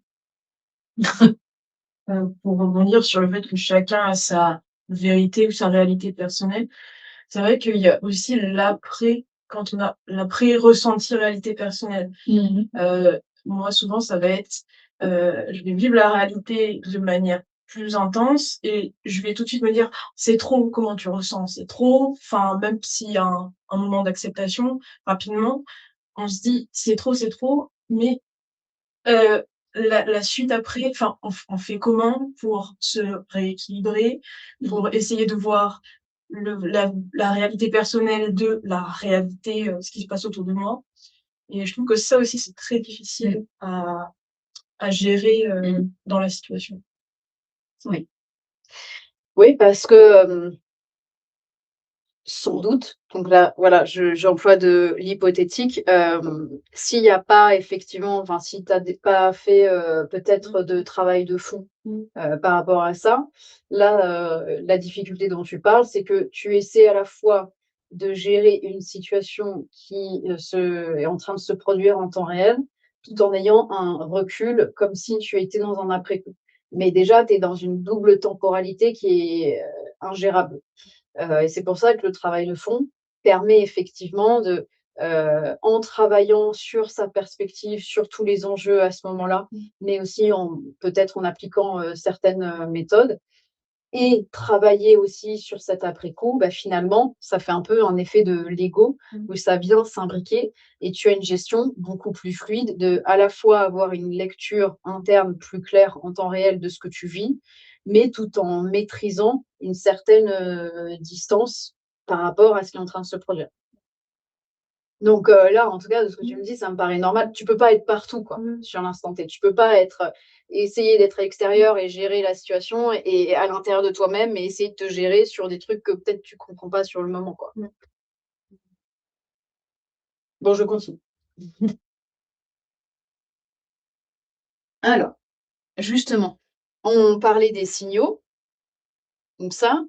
Pour rebondir sur le fait que chacun a sa vérité ou sa réalité personnelle, c'est vrai qu'il y a aussi l'après, quand on a l'après-ressenti réalité personnelle. Moi, souvent, ça va être, je vais vivre la réalité de manière plus intense et je vais tout de suite me dire: «C'est trop, comment tu ressens? C'est trop». Enfin, même s'il y a un moment d'acceptation, rapidement, on se dit: c'est trop», mais Heu, la suite après, enfin, on fait comment pour se rééquilibrer, pour essayer de voir la réalité personnelle de la réalité, ce qui se passe autour de moi et je trouve que ça aussi, c'est très difficile à gérer, dans la situation. Oui. Oui, parce que, sans doute, donc là, voilà, j'emploie de l'hypothétique, s'il y a pas effectivement enfin, si tu as pas fait, peut-être de travail de fond, par rapport à ça, là, la difficulté dont tu parles, c'est que tu essaies à la fois de gérer une situation qui, est en train de se produire en temps réel, tout en ayant un recul comme si tu étais dans un après-coup. Mais déjà, tu es dans une double temporalité qui est, ingérable. Et c'est pour ça que le travail de fond permet effectivement de, en travaillant sur sa perspective, sur tous les enjeux à ce moment-là, mais aussi en peut-être en appliquant, certaines, méthodes et travailler aussi sur cet après-coup, bah, finalement, ça fait un peu un effet de Lego où ça vient s'imbriquer et tu as une gestion beaucoup plus fluide de, à la fois avoir une lecture interne plus claire en temps réel de ce que tu vis, mais tout en maîtrisant une certaine, distance par rapport à ce qui est en train de se produire. Donc, là, en tout cas, de ce que tu me dis, ça me paraît normal. Tu peux pas être partout, quoi, sur l'instant T. Tu peux pas être, essayer d'être à l'extérieur et gérer la situation et à l'intérieur de toi-même et essayer de te gérer sur des trucs que peut-être tu comprends pas sur le moment, quoi. Bon, je continue. Alors, justement, on parlait des signaux, donc ça,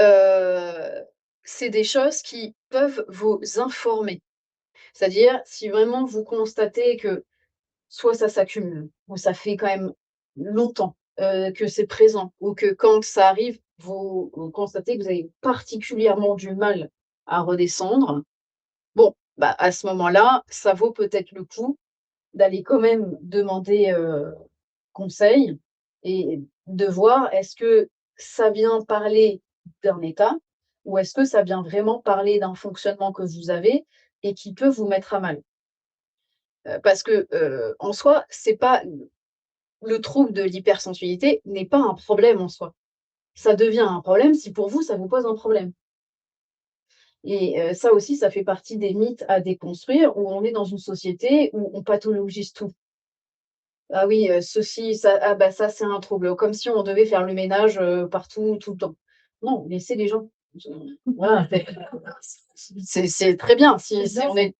heu, c'est des choses qui peuvent vous informer. C'est-à-dire, si vraiment vous constatez que soit ça s'accumule, ou ça fait quand même longtemps, que c'est présent, ou que quand ça arrive, vous constatez que vous avez particulièrement du mal à redescendre. Bon, bah, à ce moment-là, ça vaut peut-être le coup d'aller quand même demander, conseil et de voir est-ce que ça vient parler d'un état ou est-ce que ça vient vraiment parler d'un fonctionnement que vous avez et qui peut vous mettre à mal? Parce que, en soi, c'est pas le trouble de l'hypersensibilité n'est pas un problème en soi. Ça devient un problème si pour vous, ça vous pose un problème et ça aussi, ça fait partie des mythes à déconstruire où on est dans une société où on pathologise tout. Ah oui, ceci, ça ah bah, ça, c'est un trouble, comme si on devait faire le ménage, partout, tout le temps. Non, laissez les gens. Voilà, c'est très bien si on est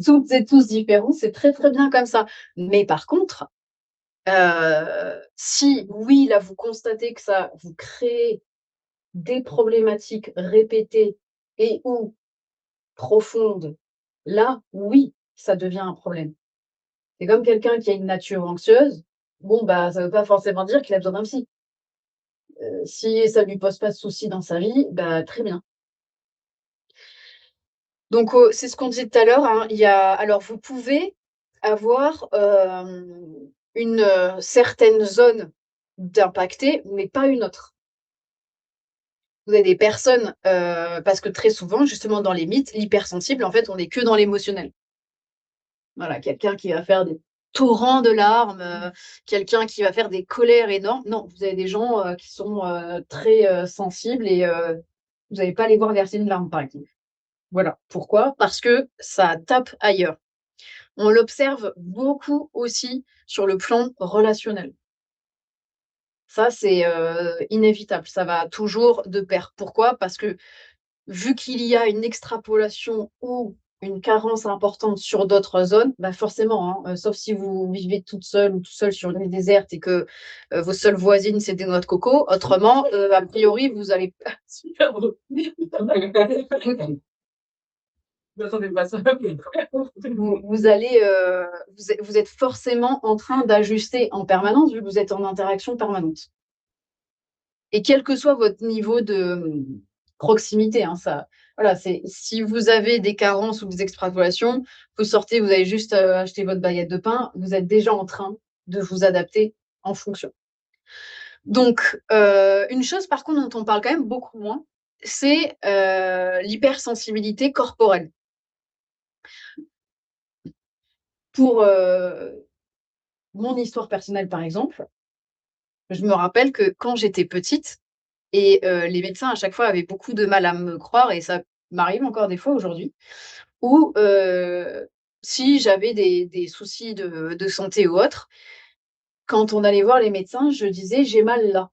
toutes et tous différents, c'est très, très bien comme ça. Mais par contre, si oui, là, vous constatez que ça vous crée des problématiques répétées et ou profondes, là, oui, ça devient un problème. C'est comme quelqu'un qui a une nature anxieuse, bon, bah, ça veut pas forcément dire qu'il a besoin d'un psy. Si ça lui pose pas de soucis dans sa vie, bah, très bien. Donc, c'est ce qu'on disait tout à l'heure, hein, alors vous pouvez avoir, une, certaine zone d'impacté, mais pas une autre. Vous avez des personnes, parce que très souvent, justement, dans les mythes, l'hypersensible, en fait, on est que dans l'émotionnel. Voilà, quelqu'un qui va faire des torrents de larmes, quelqu'un qui va faire des colères énormes. Non, vous avez des gens, qui sont, très, sensibles et vous n'allez pas les voir verser une larme, par exemple. Voilà. Pourquoi? Parce que ça tape ailleurs. On l'observe beaucoup aussi sur le plan relationnel. Ça, c'est, inévitable, ça va toujours de pair. Pourquoi? Parce que vu qu'il y a une extrapolation ou une carence importante sur d'autres zones, bah, forcément, hein, sauf si vous vivez toute seule ou tout seul sur une île déserte et que, vos seules voisines, c'est des noix de coco. Autrement, a priori, vous allez super drôle. M'attendais pas à ça. Vous allez, vous êtes forcément en train d'ajuster en permanence, vu que vous êtes en interaction permanente. Et quel que soit votre niveau de, proximité, hein, ça voilà, c'est si vous avez des carences ou des extrapolations, vous sortez, vous allez juste, acheter votre baguette de pain, vous êtes déjà en train de vous adapter en fonction. Donc, une chose par contre dont on parle quand même beaucoup moins, c'est, l'hypersensibilité corporelle. Pour, mon histoire personnelle, par exemple, je me rappelle que quand j'étais petite et les médecins à chaque fois avaient beaucoup de mal à me croire et ça m'arrive encore des fois aujourd'hui, où, si j'avais des soucis de santé ou autre, quand on allait voir les médecins, je disais: «J'ai mal là»,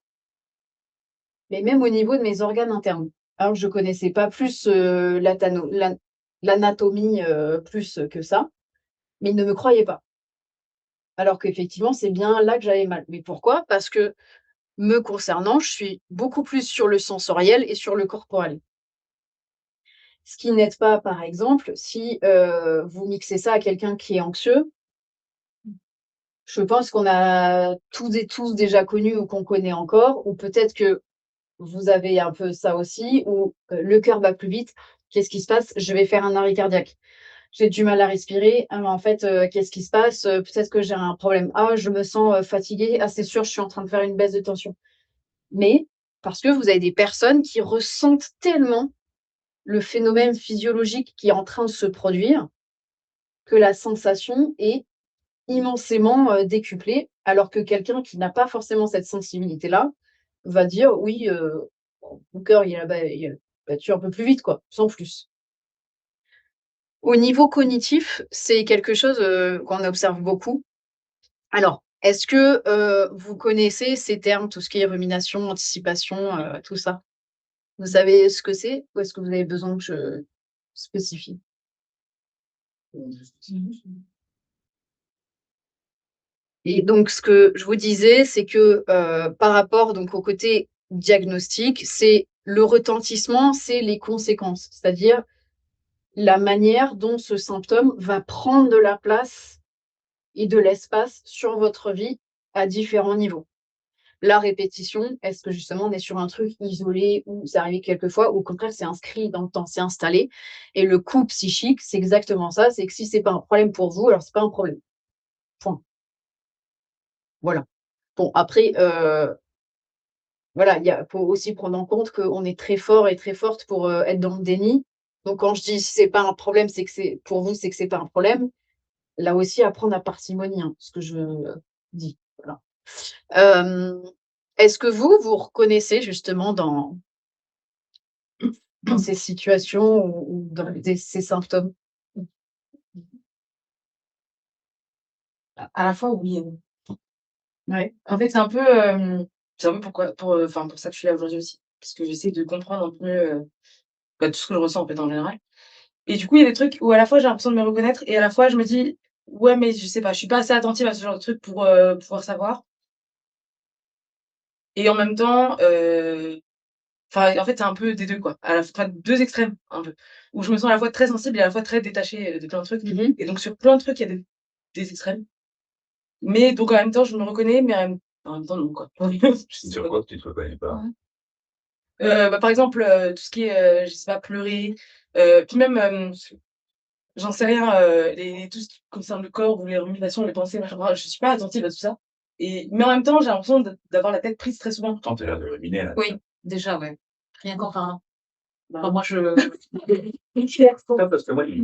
mais même au niveau de mes organes internes. Alors je connaissais pas plus, l'anatomie, plus que ça, mais ils ne me croyaient pas. Alors qu'effectivement, c'est bien là que j'avais mal. Mais pourquoi? Parce que me concernant, je suis beaucoup plus sur le sensoriel et sur le corporel. Ce qui n'aide pas, par exemple, si, vous mixez ça à quelqu'un qui est anxieux. Je pense qu'on a toutes et tous déjà connu ou qu'on connaît encore, ou peut-être que vous avez un peu ça aussi, où, le cœur bat plus vite. Qu'est-ce qui se passe? Je vais faire un arrêt cardiaque. J'ai du mal à respirer. Ah mais en fait, qu'est-ce qui se passe? Peut-être que j'ai un problème. Ah, je me sens, fatiguée. Ah, c'est sûr, je suis en train de faire une baisse de tension. Mais parce que vous avez des personnes qui ressentent tellement le phénomène physiologique qui est en train de se produire, que la sensation est immensément, décuplée, alors que quelqu'un qui n'a pas forcément cette sensibilité-là, va dire: «Oui, mon cœur il a battu un peu plus vite quoi», sans plus. Au niveau cognitif, c'est quelque chose, qu'on observe beaucoup. Alors, est-ce que, vous connaissez ces termes, tout ce qui est rumination, anticipation, tout ça? Vous savez ce que c'est? Ou est-ce que vous avez besoin que je spécifie? Et donc ce que je vous disais, c'est que, par rapport donc au côté diagnostic, c'est le retentissement, c'est les conséquences. C'est-à-dire la manière dont ce symptôme va prendre de la place et de l'espace sur votre vie à différents niveaux. La répétition, est-ce que justement on est sur un truc isolé ou c'est arrivé quelques fois ou au contraire c'est inscrit dans le temps, c'est installé? Et le coup psychique, c'est exactement ça, c'est que si c'est pas un problème pour vous, alors c'est pas un problème. Point. Voilà. Bon après, voilà, il faut aussi prendre en compte qu'on est très fort et très forte pour, être dans le déni. Donc quand je dis: «Si c'est pas un problème, c'est que c'est pour vous, c'est que c'est pas un problème». Là aussi, à prendre à parcimonie, hein, ce que je dis, voilà. Hem, est-ce que vous, vous reconnaissez justement dans ces situations ou dans ces symptômes? À la fois, oui et non. Ouais. En fait, c'est un peu pourquoi enfin, pour ça que je suis là aujourd'hui aussi. Parce que j'essaie de comprendre un peu, bah, tout ce que je ressens, en fait, en général. Et du coup, il y a des trucs où à la fois j'ai l'impression de me reconnaître et à la fois je me dis: «Ouais, mais je sais pas, je suis pas assez attentive à ce genre de truc pour, pouvoir savoir». Et en même temps, Enfin, en fait, c'est un peu des 2 quoi, à la enfin 2 extrêmes un peu, où je me sens à la fois très sensible et à la fois très détachée, de plein de trucs Mmh. et donc sur plein de trucs, il y a des extrêmes. Mais donc en même temps, je me reconnais, mais en même temps non quoi. Je sais Sur pas. quoi que tu te reconnais pas? Bah, par exemple, tout ce qui est, je sais pas, pleurer, puis même, j'en sais rien, les tout ce qui concerne le corps ou les ruminations, les pensées, machin, enfin, je suis pas attentive à tout ça mais en même temps, j'ai l'impression d'avoir la tête prise très souvent. Pourtant, tu as l'air de ruminer là. Oui, déjà, ouais. Rien qu'en parlant. Bah, Enfin, moi, je Non, parce que moi, il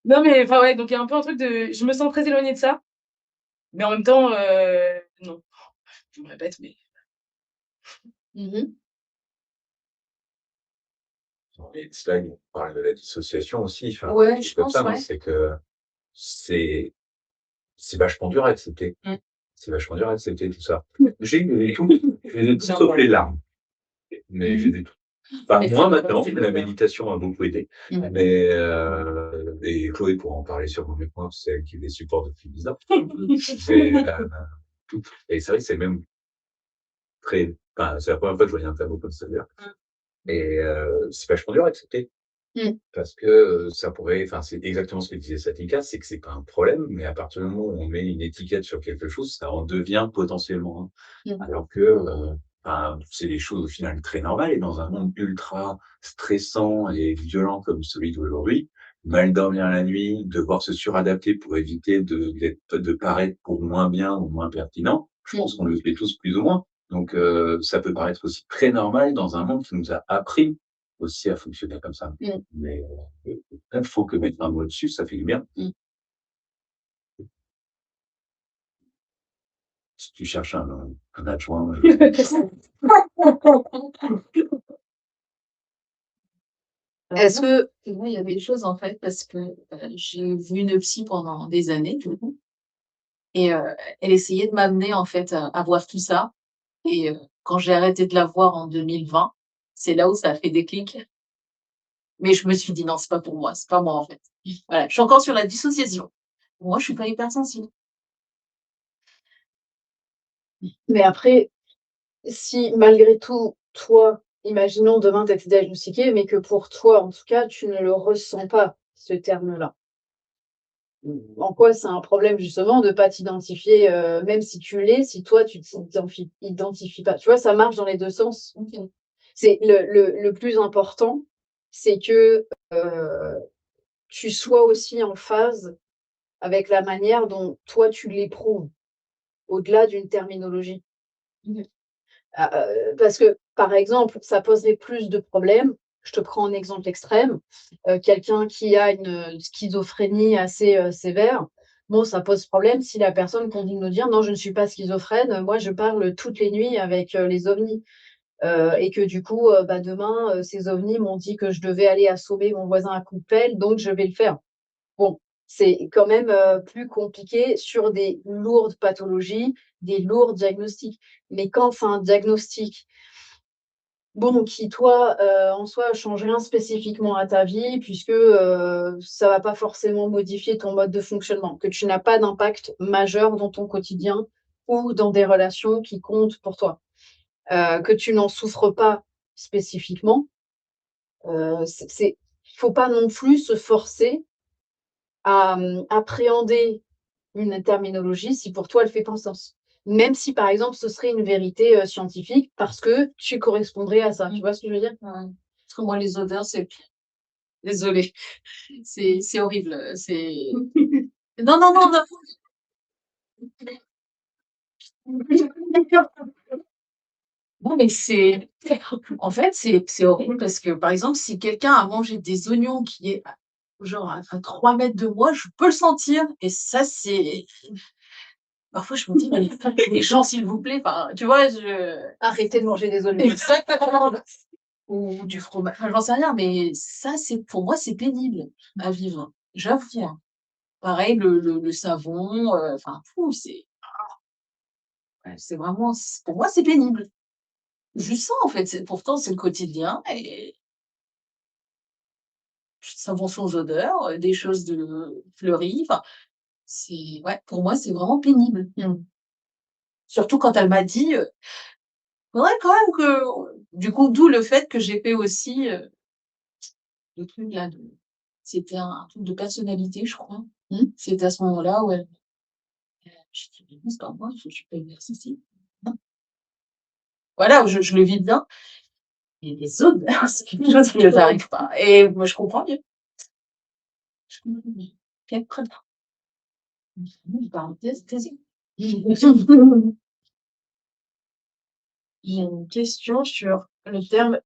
non, mais enfin, ouais, donc il y a un peu un truc de je me sens très éloignée de ça, mais en même temps, non. Je me répète, mais Mmh. mais c'est là qu'on parle de la dissociation aussi, enfin, Ouais, des je choses comme pense, ça, mais ouais. c'est que c'est c'est vachement dur à accepter. Mmh. C'est vachement dur à accepter tout ça. J'ai eu tout, j'ai tout sauf les larmes, mais j'ai des enfin, Mais moi faut maintenant, c'est la méditation a beaucoup aidé, Mmh. mais et Chloé pourra en parler sûrement mieux que moi, c'est elle qui les supporte depuis 10 ans. Mais tout et c'est vrai que c'est même très enfin, c'est la première fois que je voyais un tableau comme ça d'ailleurs et c'est vachement dur à accepter. Mmh. Parce que, ça pourrait enfin, c'est exactement ce que disait Satika, c'est que c'est pas un problème, mais à partir du moment où on met une étiquette sur quelque chose, ça en devient potentiellement un. Mmh. Alors que, enfin, c'est des choses au final très normales et dans un monde ultra stressant et violent comme celui d'aujourd'hui, mal dormir la nuit, devoir se suradapter pour éviter de paraître pour moins bien ou moins pertinent, je pense qu'on le fait tous plus ou moins. Donc, ça peut paraître aussi très normal dans un monde qui nous a appris aussi à fonctionner comme ça. Mmh. Mais il faut que mettre un mot dessus, ça fait du bien. Mmh. Si tu cherches un adjoint, Est-ce que Moi, il y a des choses, en fait, parce que, j'ai vu une psy pendant des années, du coup et elle essayait de m'amener, en fait, à voir tout ça et quand j'ai arrêté de la voir en 2020, c'est là où ça a fait déclic. Mais je me suis dit: «Non, c'est pas pour moi, c'est pas moi, en fait». Voilà, je suis encore sur la dissociation. Moi, je suis pas hypersensible. mais après, si malgré tout, toi, imaginons demain tu as été diagnostiqué, mais que pour toi, en tout cas, tu ne le ressens pas, ce terme-là. En quoi c'est un problème justement de pas t'identifier, même si tu l'es, si toi tu t'identifies pas? Tu vois, ça marche dans les 2 sens. OK. C'est le plus important, c'est que, tu sois aussi en phase avec la manière dont toi tu l'éprouves, au-delà d'une terminologie. Mmh. Parce que, par exemple, ça poserait plus de problèmes. Je te prends un exemple extrême, quelqu'un qui a une schizophrénie assez, sévère, bon, ça pose problème si la personne continue de nous dire: «Non, je ne suis pas schizophrène, moi je parle toutes les nuits avec, les ovnis». Et que du coup, bah, demain, ces ovnis m'ont dit que je devais aller assommer mon voisin à coups de pelle, donc je vais le faire. Bon, c'est quand même, plus compliqué sur des lourdes pathologies, des lourds diagnostics. Mais quand c'est un diagnostic, bon, qui toi, en soi change rien spécifiquement à ta vie puisque, ça va pas forcément modifier ton mode de fonctionnement, que tu n'as pas d'impact majeur dans ton quotidien ou dans des relations qui comptent pour toi, que tu n'en souffres pas spécifiquement, c'est faut pas non plus se forcer à, appréhender une terminologie si pour toi elle fait pas sens. Même si par exemple ce serait une vérité, scientifique parce que tu correspondrais à ça. Tu vois ce que je veux dire? Ouais. Parce que moi, les odeurs, c'est pire. Désolée, c'est horrible, c'est non, non, non, non. Non, mais c'est en fait, c'est horrible parce que, par exemple, si quelqu'un a mangé des oignons qui est à genre à 3 mètres de moi, je peux le sentir et ça, c'est parfois je me dis: «Mais les gens, s'il vous plaît», enfin, tu vois? Je Arrêtez de manger des oignons. exactement ou du fromage, enfin, j'en sais rien, mais ça, c'est pour moi, c'est pénible à vivre, j'avoue, hein. Pareil, le savon, enfin, fou, c'est ouais, c'est vraiment c pour moi, c'est pénible. Je sens, en fait, c'est pourtant, c'est le quotidien et savon sans odeur, des choses de fleuries, enfin, c'est ouais, pour moi, c'est vraiment pénible. Mmh. Surtout quand elle m'a dit, faudrait quand même que du coup, d'où le fait que j'ai fait aussi, le truc là de c'était un truc de personnalité, je crois. C'était à ce moment-là où elle j'ai dit: «Mais non, c'est pas moi, je suis pas une narcissique». Voilà, où je le vis bien et les autres, c'est quelque chose que j'arrive pas et moi, je comprends mieux. Je comprends mieux. OK, très bien. Parenthèse, vas-y. J'ai une question sur le terme,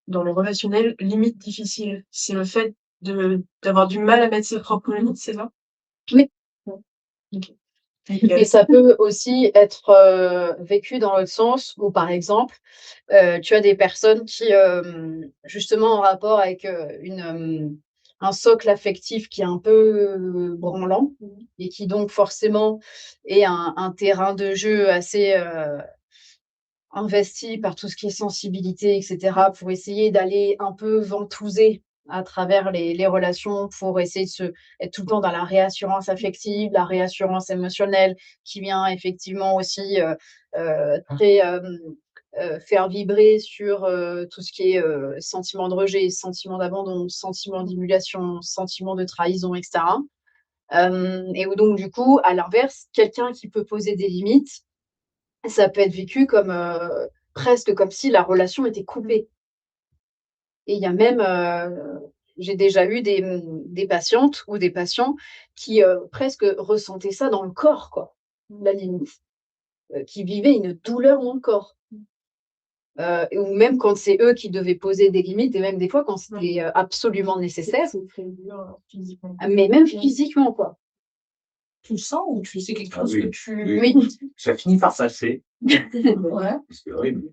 dans le relationnel, limite difficile. C'est le fait d'avoir du mal à mettre ses propres limites, c'est ça? Oui. OK. Et ça peut aussi être, vécu dans l'autre sens où, par exemple, tu as des personnes qui, justement en rapport avec, un socle affectif qui est un peu branlant et qui donc forcément est un terrain de jeu assez, investi par tout ce qui est sensibilité et cetera, pour essayer d'aller un peu ventouser à travers les relations, pour essayer de se être tout le temps dans la réassurance affective, la réassurance émotionnelle qui vient effectivement aussi, très, faire vibrer sur, tout ce qui est, sentiment de rejet, sentiment d'abandon, sentiment d'émulation, sentiment de trahison et cetera. Et où donc du coup, à l'inverse, quelqu'un qui peut poser des limites, ça peut être vécu comme, presque comme si la relation était coupée et il y a même, j'ai déjà eu des patientes ou des patients qui, presque ressentaient ça dans le corps quoi, la limite, qui vivaient une douleur dans le corps. Ou même quand c'est eux qui devaient poser des limites et même des fois quand c'était, absolument nécessaire. C'est très dur, physiquement. Mais même physiquement quoi. Tu le sens ou tu c'est quelque Ah chose oui, que tu oui. Ça finit par passer. ouais. C'est horrible.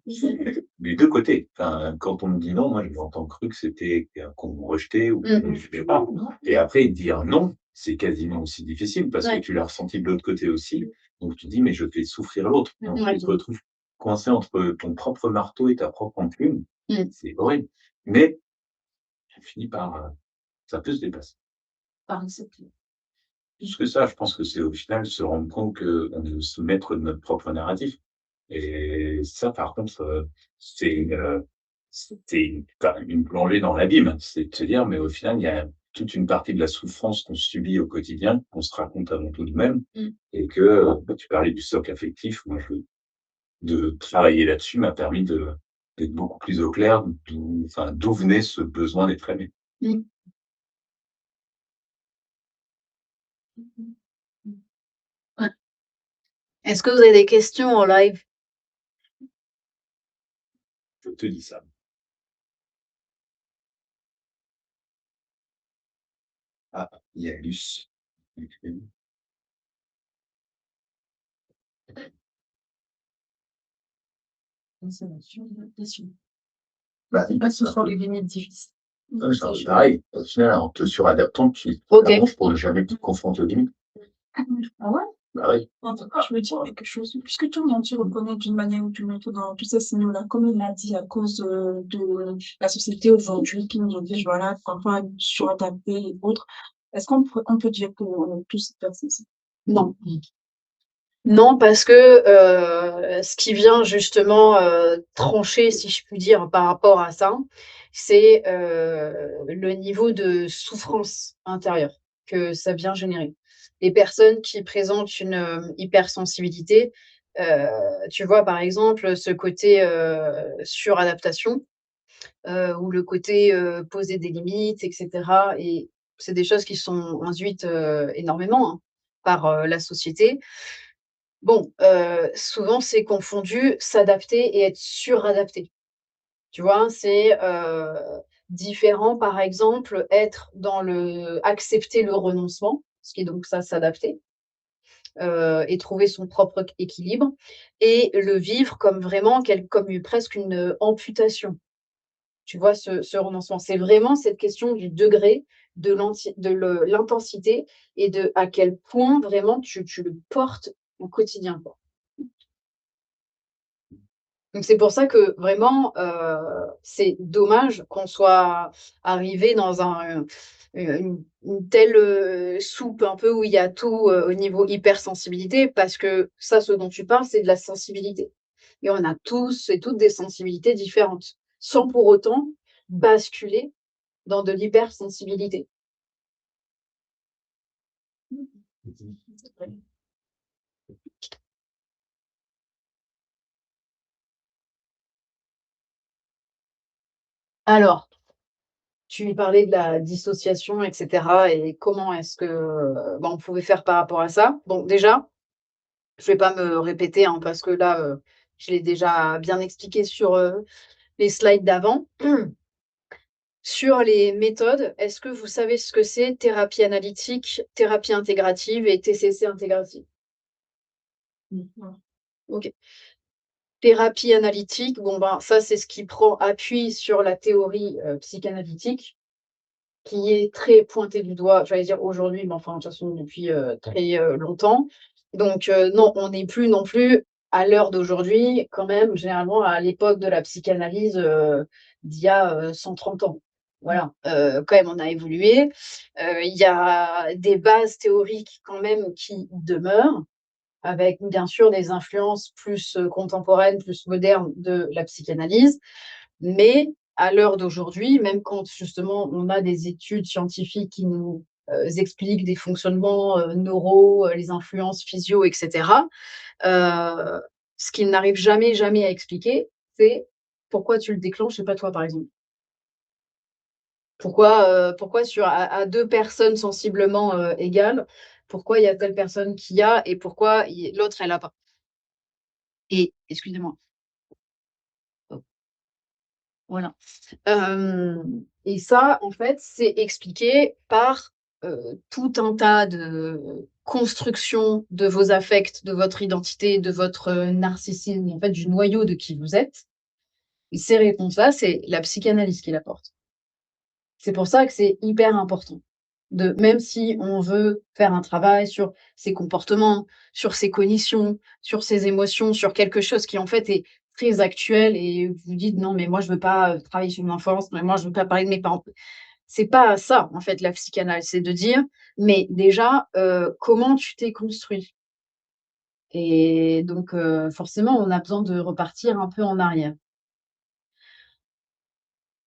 Des 2 côtés. Enfin, quand on me dit non, moi, j'ai longtemps cru que c'était qu'on me rejetait ou qu'on me voulait pas. Et après, dire non, c'est quasiment aussi difficile parce que Ouais. tu l'as ressenti de l'autre côté aussi. Donc tu dis: «Mais je fais souffrir l'autre». Donc Ouais. tu te retrouves coincé entre ton propre marteau et ta propre enclume. Mmh. C'est horrible. Mais tu finis par, ça peut se dépasser. Par accepter. Plus que ça, je pense que c'est au final se rendre compte qu'on est aussi maître de notre propre narratif. Et ça, par contre, c'est une plongée dans l'abîme. C'est de se dire, mais au final, il y a toute une partie de la souffrance qu'on subit au quotidien, qu'on se raconte avant tout de même, Mmh. et que, tu parlais du socle affectif. Moi, de travailler là-dessus m'a permis d'être beaucoup plus au clair d'où venait ce besoin d'être aimé. Mmh. Ouais. Est-ce que vous avez des questions en live? Je te dis ça. Ah, il y a Luce. Bah, Pas ce sont les limites difficiles. c'est pareil. Au final, en te suradaptant, tu OK. t'arranges pour ne jamais te confronter aux limites. Ah ouais? Bah oui. En tout cas, je me dis quelque chose, puisque tout le monde se reconnaît d'une manière ou d'une autre dans tous ces signaux-là, comme il l'a dit, à cause de la société aujourd'hui qui nous oblige, voilà, parfois à nous suradapter et autres. Est-ce on peut dire qu'on est tous hypersensibles? Non. Non, parce que, ce qui vient justement, trancher, si je puis dire, par rapport à ça, c'est, le niveau de souffrance intérieure que ça vient générer. Les personnes qui présentent une, hypersensibilité, tu vois, par exemple, ce côté, suradaptation, ou le côté, poser des limites et cetera et c'est des choses qui sont induites, énormément, hein, par, la société. Bon, souvent c'est confondu s'adapter et être suradapté. Tu vois? C'est, différent, par exemple, être dans le accepter le renoncement, ce qui est donc ça, s'adapter, et trouver son propre équilibre et le vivre comme vraiment comme presque une, amputation. Tu vois ce renoncement? C'est vraiment cette question du degré, de l'intensité et de à quel point vraiment tu le portes au quotidien, quoi. Donc c'est pour ça que vraiment, c'est dommage qu'on soit arrivé dans une telle soupe un peu où il y a tout au niveau hypersensibilité, parce que ça, ce dont tu parles, c'est de la sensibilité. Et on a tous et toutes des sensibilités différentes, sans pour autant basculer dans de l'hypersensibilité. Alors, tu parlais de la dissociation, et cetera, et comment est-ce que, on pouvait faire par rapport à ça. Bon, déjà, je vais pas me répéter, hein, parce que là, je l'ai déjà bien expliqué sur, les slides d'avant. Sur les méthodes, est-ce que vous savez ce que c'est thérapie analytique, thérapie intégrative et TCC intégrative? Non. OK. Thérapie analytique, bon, ben, ça, c'est ce qui prend appui sur la théorie, psychanalytique, qui est très pointée du doigt, j'allais dire aujourd'hui, mais enfin, de toute façon depuis, très, longtemps. Donc, non, on n'est plus non plus à l'heure d'aujourd'hui, quand même, généralement à l'époque de la psychanalyse, d'il y a, 130 ans. Voilà, quand même on a évolué. Il y a des bases théoriques quand même qui demeurent, avec bien sûr des influences plus, contemporaines, plus modernes de la psychanalyse. Mais à l'heure d'aujourd'hui, même quand justement on a des études scientifiques qui nous, expliquent des fonctionnements, neuraux, les influences physio et cetera, heu, ce qu'ils n'arrivent jamais, jamais à expliquer, c'est pourquoi tu le déclenches et pas toi, par exemple. Pourquoi sur à 2 personnes sensiblement, égales, pourquoi il y a telle personne qui a et pourquoi il l'autre elle a pas? Et excusez-moi. Voilà. Et ça, en fait, c'est expliqué par, tout un tas de constructions de vos affects, de votre identité, de votre, narcissisme, en fait, du noyau de qui vous êtes. Et ces réponses-là, c'est la psychanalyse qui l'apporte. C'est pour ça que c'est hyper important de, même si on veut faire un travail sur ses comportements, sur ses cognitions, sur ses émotions, sur quelque chose qui, en fait, est très actuel et vous dites: «Non, mais moi, je veux pas, travailler sur mon enfance, mais moi, je veux pas parler de mes parents». C'est pas ça, en fait, la psychanalyse, c'est de dire: «Mais déjà, comment tu t'es construit?» Et donc forcément, on a besoin de repartir un peu en arrière.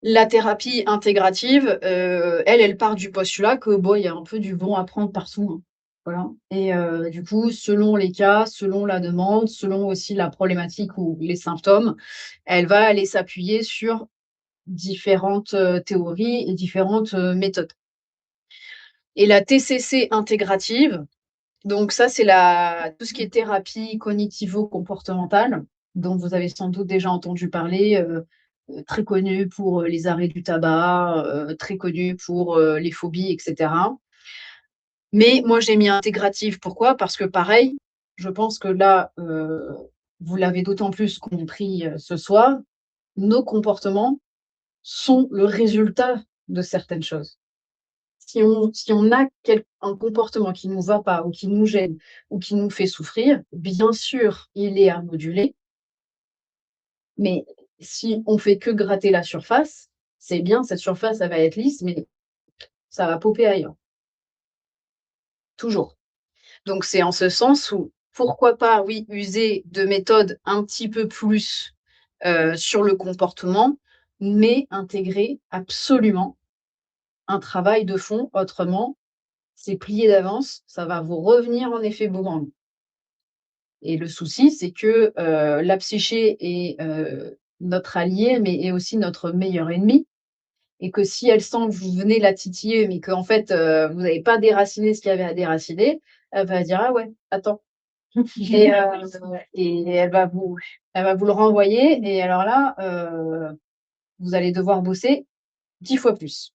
La thérapie intégrative, elle part du postulat que, bon, il y a un peu du bon à prendre partout, hein. Voilà. Et du coup, selon les cas, selon la demande, selon aussi la problématique ou les symptômes, elle va aller s'appuyer sur différentes, théories et différentes, méthodes. Et la TCC intégrative, donc ça, c'est la tout ce qui est thérapie cognitivo-comportementale, dont vous avez sans doute déjà entendu parler, très connue pour, les arrêts du tabac, très connue pour, les phobies et cetera. Mais moi, j'ai mis intégrative, pourquoi? Parce que pareil, je pense que là, vous l'avez d'autant plus compris, ce soir, nos comportements sont le résultat de certaines choses. Si on a un comportement qui nous va pas ou qui nous gêne ou qui nous fait souffrir, bien sûr, il est à moduler, mais si on fait que gratter la surface, c'est bien, cette surface, elle va être lisse, mais ça va popper ailleurs, toujours. Donc c'est en ce sens où, pourquoi pas, oui, user de méthodes un petit peu plus, sur le comportement, mais intégrer absolument un travail de fond. Autrement, c'est plié d'avance, ça va vous revenir en effet boomerang. Et le souci, c'est que, la psyché est, notre allié, mais est aussi notre meilleur ennemi, et que si elle sent que vous venez la titiller, mais qu'en fait, vous n'avez pas déraciné ce qu'il y avait à déraciner, elle va dire: «Ah ouais, attends». Et elle va vous le renvoyer, et alors là, vous allez devoir bosser 10 fois plus.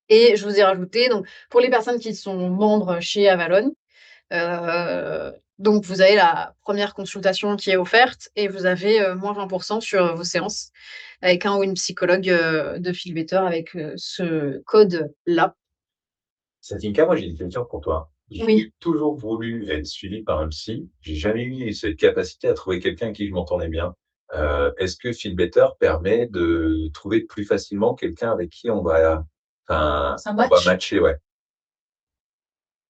Et je vous ai rajouté, donc pour les personnes qui sont membres chez Avalon, donc vous avez la première consultation qui est offerte et vous avez, moins 20 sur vos séances avec un ou une psychologue, de fil better avec, ce code-là. Satinka, moi j'ai une question pour toi. J'ai Oui. toujours voulu être suivi par un psy. J'ai jamais eu cette capacité à trouver quelqu'un avec qui je m'entendais bien. Est-ce que Feel Better permet de trouver plus facilement quelqu'un avec qui on va Enfin, Ça on va match? matcher, ouais.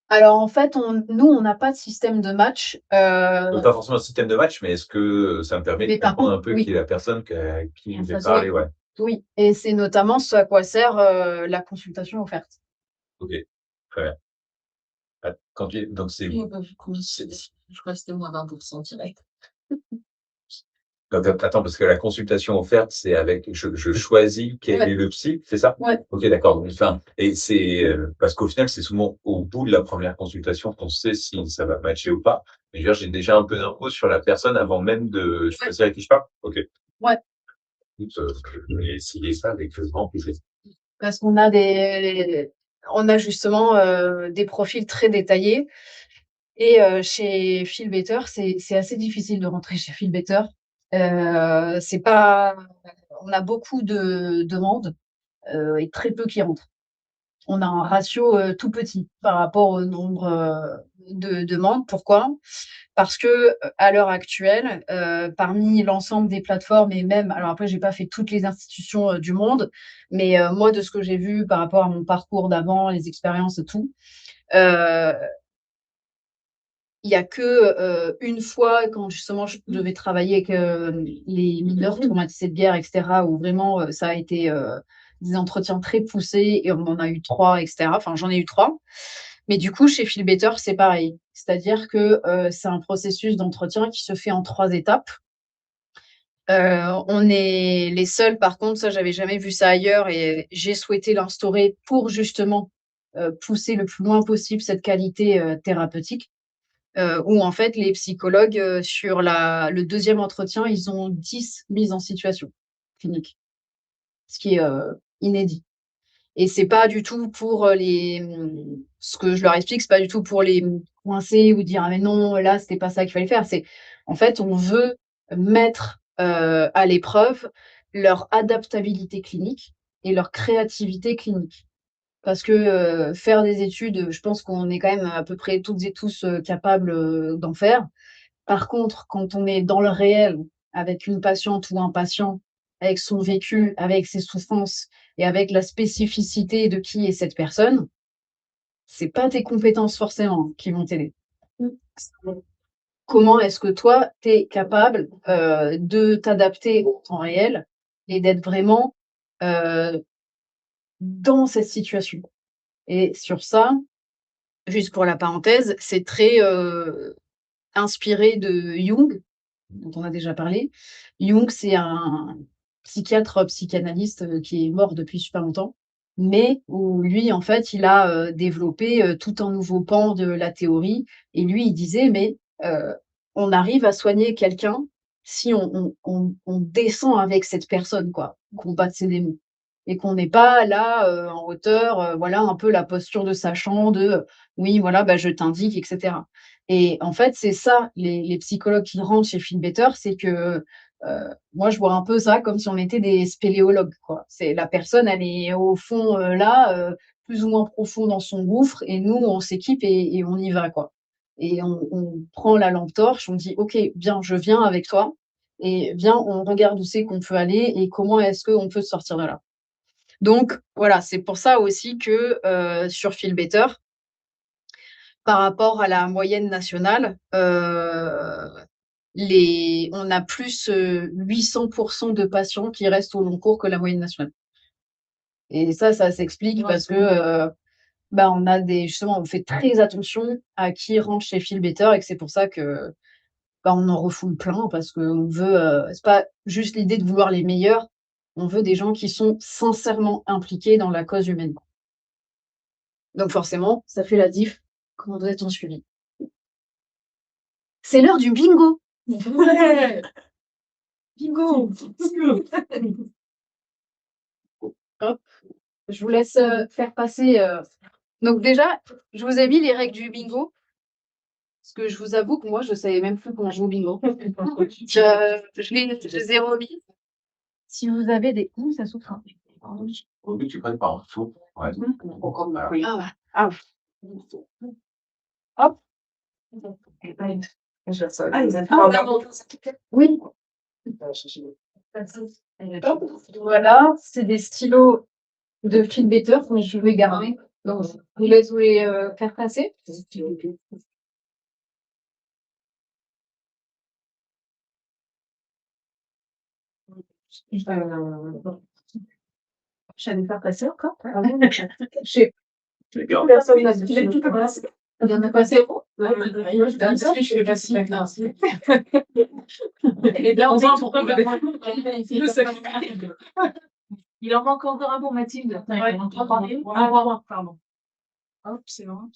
Alors en fait, nous, on n'a pas de système de match. Donc pas forcément un système de match, mais est-ce que ça me permet de Mais par comprendre un contre, peu oui. qui est la personne à qui En je vais face, parler, ouais. Oui, et c'est notamment ce à quoi sert la consultation offerte. OK, très bien. Donc c'est je crois que c'était moins 20% direct. donc attends, parce que la consultation offerte, c'est avec je choisis quel Ouais. est le psy, c'est ça? Ouais. OK, d'accord. Donc enfin et c'est, parce qu'au final, c'est souvent au bout de la première consultation qu'on sait si ça va matcher ou pas. Mais je veux dire, j'ai déjà un peu d'infos sur la personne avant même de choisir avec qui je parle? OK. Ouais. Écoute, je vais essayer ça avec grand plaisir. Parce qu'on a on a justement des profils très détaillés. Et chez Feel Better, c'est assez difficile de rentrer chez Feel Better. C'est pas On a beaucoup de demandes et très peu qui rentrent. On a un ratio tout petit par rapport au nombre de demandes. Pourquoi? Parce que à l'heure actuelle, parmi l'ensemble des plateformes et même, alors après, j'ai pas fait toutes les institutions du monde, mais moi, de ce que j'ai vu par rapport à mon parcours d'avant, les expériences et tout, euh, il y a que une fois, quand justement je devais travailler avec les mineurs traumatisés de guerre, etc., où vraiment ça a été des entretiens très poussés et on en a eu 3, etc. Enfin, j'en ai eu 3. Mais du coup, chez Feel Better, c'est pareil. C'est-à-dire que c'est un processus d'entretien qui se fait en 3 étapes. On est les seuls, par contre, ça, j'avais jamais vu ça ailleurs et j'ai souhaité l'instaurer pour justement pousser le plus loin possible cette qualité thérapeutique. Où en fait les psychologues, sur le 2e entretien, ils ont 10 mises en situation clinique, ce qui est inédit. Et c'est pas du tout pour ce que je leur explique, c'est pas du tout pour les coincer ou dire: «Ah mais non, là, c'était pas ça qu'il fallait faire». C'est en fait, on veut mettre à l'épreuve leur adaptabilité clinique et leur créativité clinique. Parce que faire des études, je pense qu'on est quand même à peu près toutes et tous capables d'en faire. Par contre, quand on est dans le réel avec une patiente ou un patient, avec son vécu, avec ses souffrances et avec la spécificité de qui est cette personne, c'est pas tes compétences forcément qui vont t'aider. Comment est-ce que toi, tu es capable de t'adapter au temps réel et d'être vraiment dans cette situation? Et sur ça, juste pour la parenthèse, c'est très inspiré de Jung, dont on a déjà parlé. Jung, c'est un psychiatre, psychanalyste qui est mort depuis super longtemps, mais où lui, en fait, il a développé tout un nouveau pan de la théorie. Et lui, il disait, mais on arrive à soigner quelqu'un si on descend avec cette personne, quoi, qu'on bat de ses démons. Et qu'on n'est pas là en hauteur, voilà, un peu la posture de sachant, de oui, voilà, bah, je t'indique, etc. Et en fait, c'est ça, les psychologues qui rentrent chez Feel Better, c'est que moi, je vois un peu ça comme si on était des spéléologues, quoi. C'est la personne, elle est au fond là, plus ou moins profond dans son gouffre, et nous, on s'équipe et on y va, quoi. Et on prend la lampe torche, on dit, ok, bien, je viens avec toi, et viens, on regarde où c'est qu'on peut aller et comment est-ce qu'on peut sortir de là. Donc voilà, c'est pour ça aussi que sur Feel Better, par rapport à la moyenne nationale, on a plus 800% de patients qui restent au long cours que la moyenne nationale. Et ça s'explique parce que bah, justement, on fait très attention à qui rentre chez Feel Better et que c'est pour ça que bah, on en refoule plein parce qu'on veut, c'est pas juste l'idée de vouloir les meilleurs, on veut des gens qui sont sincèrement impliqués dans la cause humaine. Donc forcément, ça fait la diff quand on doit être en suivi. C'est l'heure du bingo. Ouais! Bingo. Hop, je vous laisse faire passer. Donc déjà, je vous ai mis les règles du bingo. Parce que je vous avoue que moi, je ne savais même plus comment jouer au bingo. Je les ai remis. Si vous avez des... Ouh, ça souffre. Faut que tu prennes par en dessous. Ouais. Ah, ah. Hop. Oui. Hop. Voilà, c'est des stylos de fil better, mais je vais garder. Donc, je vous laisse les faire passer. J'allais faire passer encore. J'ai Personne n'a dit. Il y en a passé zéro. Je vais passer maintenant. Et là, on voit pourquoi il en manque encore un pour Mathilde. Ouais. Pardon. Hop, c'est bon.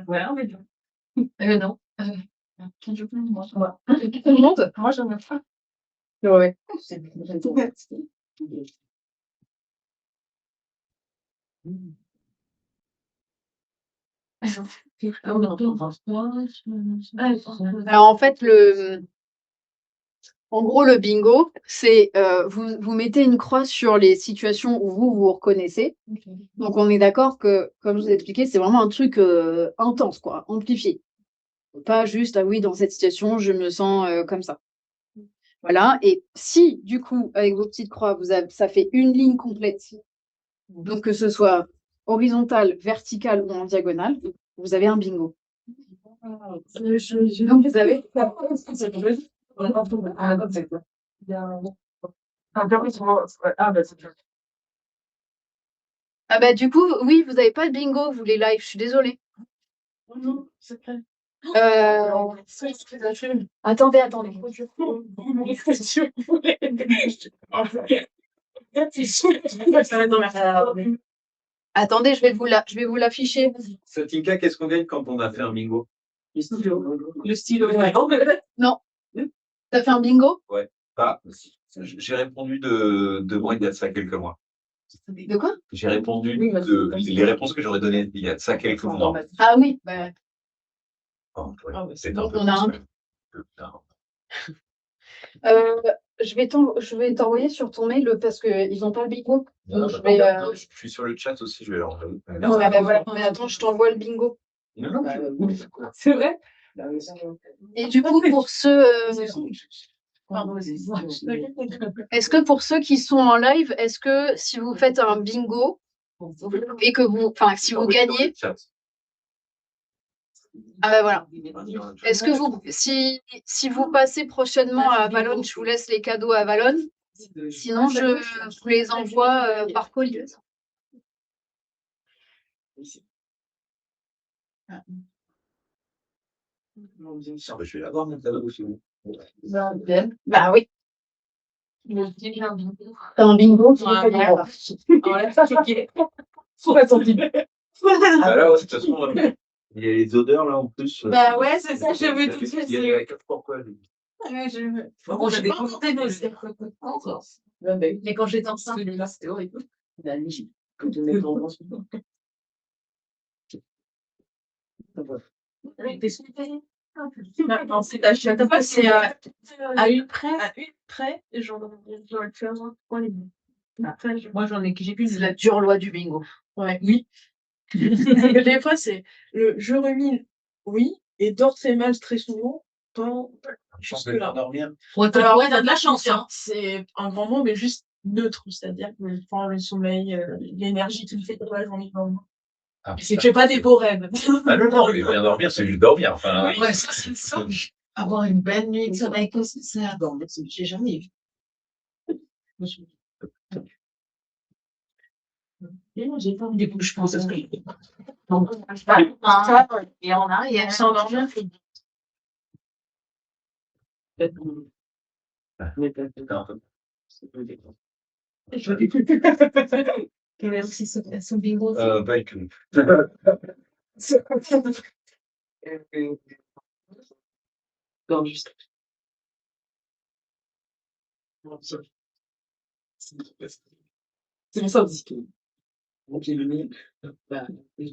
Ouais, on est bien. Non. Je peux moi. tout le monde. Moi, j'en ai pas. Ouais. Alors en fait, en gros, le bingo, c'est vous mettez une croix sur les situations où vous vous reconnaissez. Donc on est d'accord que, comme je vous ai expliqué, c'est vraiment un truc intense, quoi, amplifié. Pas juste, ah oui, dans cette situation, je me sens comme ça. Voilà. Et si, du coup, avec vos petites croix, ça fait une ligne complète, donc que ce soit horizontale, verticale ou en diagonale, vous avez un bingo. Donc vous avez. Ah bah du coup, oui, vous n'avez pas de bingo, vous les live, je suis désolée. Attendez. Attendez, je vais vous l'afficher. Satinka, qu'est-ce qu'on gagne quand on a fait un bingo? Le stylo. Non. T'as fait un bingo? Ouais. Ah, j'ai répondu de moi il y a de ça quelques mois. De quoi? J'ai répondu les réponses que j'aurais données il y a de ça quelques mois. Ah oui, bah, Oh, ouais, c'est donc un peu on a un. Je vais t'envoyer sur ton mail parce qu'ils n'ont pas le bingo. Donc je vais. Je suis sur le chat aussi, je vais leur envoyer. Non, bah, voilà. Mais attends, je t'envoie le bingo. Non, C'est vrai? Et du coup, pour ceux. Est-ce que pour ceux qui sont en live, est-ce que si vous faites un bingo et que vous. Enfin, si vous gagnez. Ah bah voilà. Est-ce que vous. Si vous passez prochainement à Valone, je vous laisse les cadeaux à Valone. Sinon, je vous les envoie par colis. Je vais l'avoir mon cadeau aussi. Bah oui. T'as un bingo? Faut pas s'en dire. Bah là, ouais, de toute façon, il y a les odeurs là en plus. Bah ouais, c'est ça, je veux tout de Il y a pourquoi Bon, j'ai découvert nos mais quand j'étais enceinte, celui-là, c'était horrible. La nuit, que de mettre en non, c'est à chaque fois, c'est à une près, et j'aurais pu avoir 3 lignes. Moi, j'ai plus C'est la dure loi du bingo. Ouais, oui. Des fois, c'est le je rumine, oui, et dors très mal très souvent, pas jusque-là. dormir. Ouais, Alors, t'as de la chance, hein. c'est un grand mot, mais juste neutre, c'est-à-dire que je prends le sommeil, l'énergie qui me fait toute la journée dans le monde. C'est que j'ai pas des beaux rêves. Ah non, mais bien dormir, c'est juste dormir. Enfin, Ouais, ça, c'est ça. Avoir une belle nuit de sommeil comme ça, c'est à dormir, j'ai jamais vu. J'ai pas du coup, je pense à ce que donc, et en arrière, sans dormir, c'est quel est aussi son bingo? pas du tout. Non, juste. C'est pour ça aussi que. Donc, il est bah, Et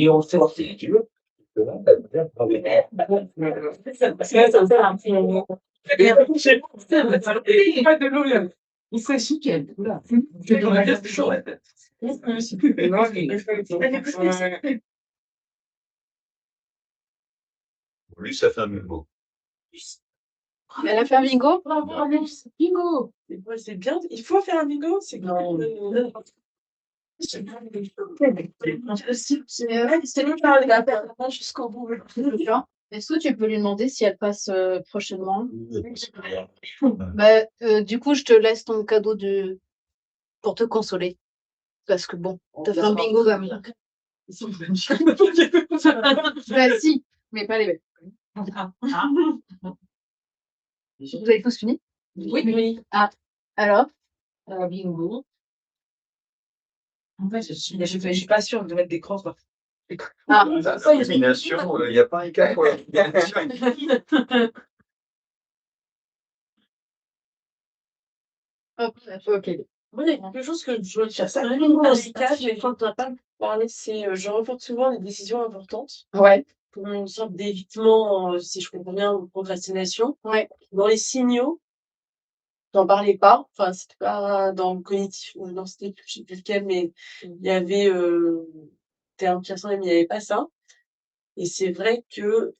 on fait si tu veux. Ça me fait un petit moment. Pas de l'eau, là. Il serait chic, là. On a fait chaud, la tête. Lui, ça fait un mot. Elle a fait un bingo? Bingo! C'est bien, il faut faire un bingo, c'est Non. c'est nous qui parlons de la performance jusqu'au bout. Est-ce que tu peux lui demander si elle passe prochainement? Bah, du coup, je te laisse ton cadeau pour te consoler. Parce que bon, t'as fait un bingo quand même. Bah si, mais pas les mêmes. Vous avez tous fini? Oui. Ah, alors? Bingo. En fait, je suis pas sûre de mettre des crosses. Ah, Domination, il n'y a pas un cas pour la domination. hop, ok. Moi, il y a quelque chose que je veux faire ça. Les cas, je crois qu'on n'a pas parlé, c'est je reporte souvent les décisions importantes Ouais, pour une sorte d'évitement, si je comprends bien, ou de procrastination. ouais. Dans les signaux, j'en parlais pas, enfin, c'était pas dans le cognitif, ou non, c'était, je sais plus lequel, mais il y avait terme qui ressemblait, mais il n'y avait pas ça. Et c'est vrai que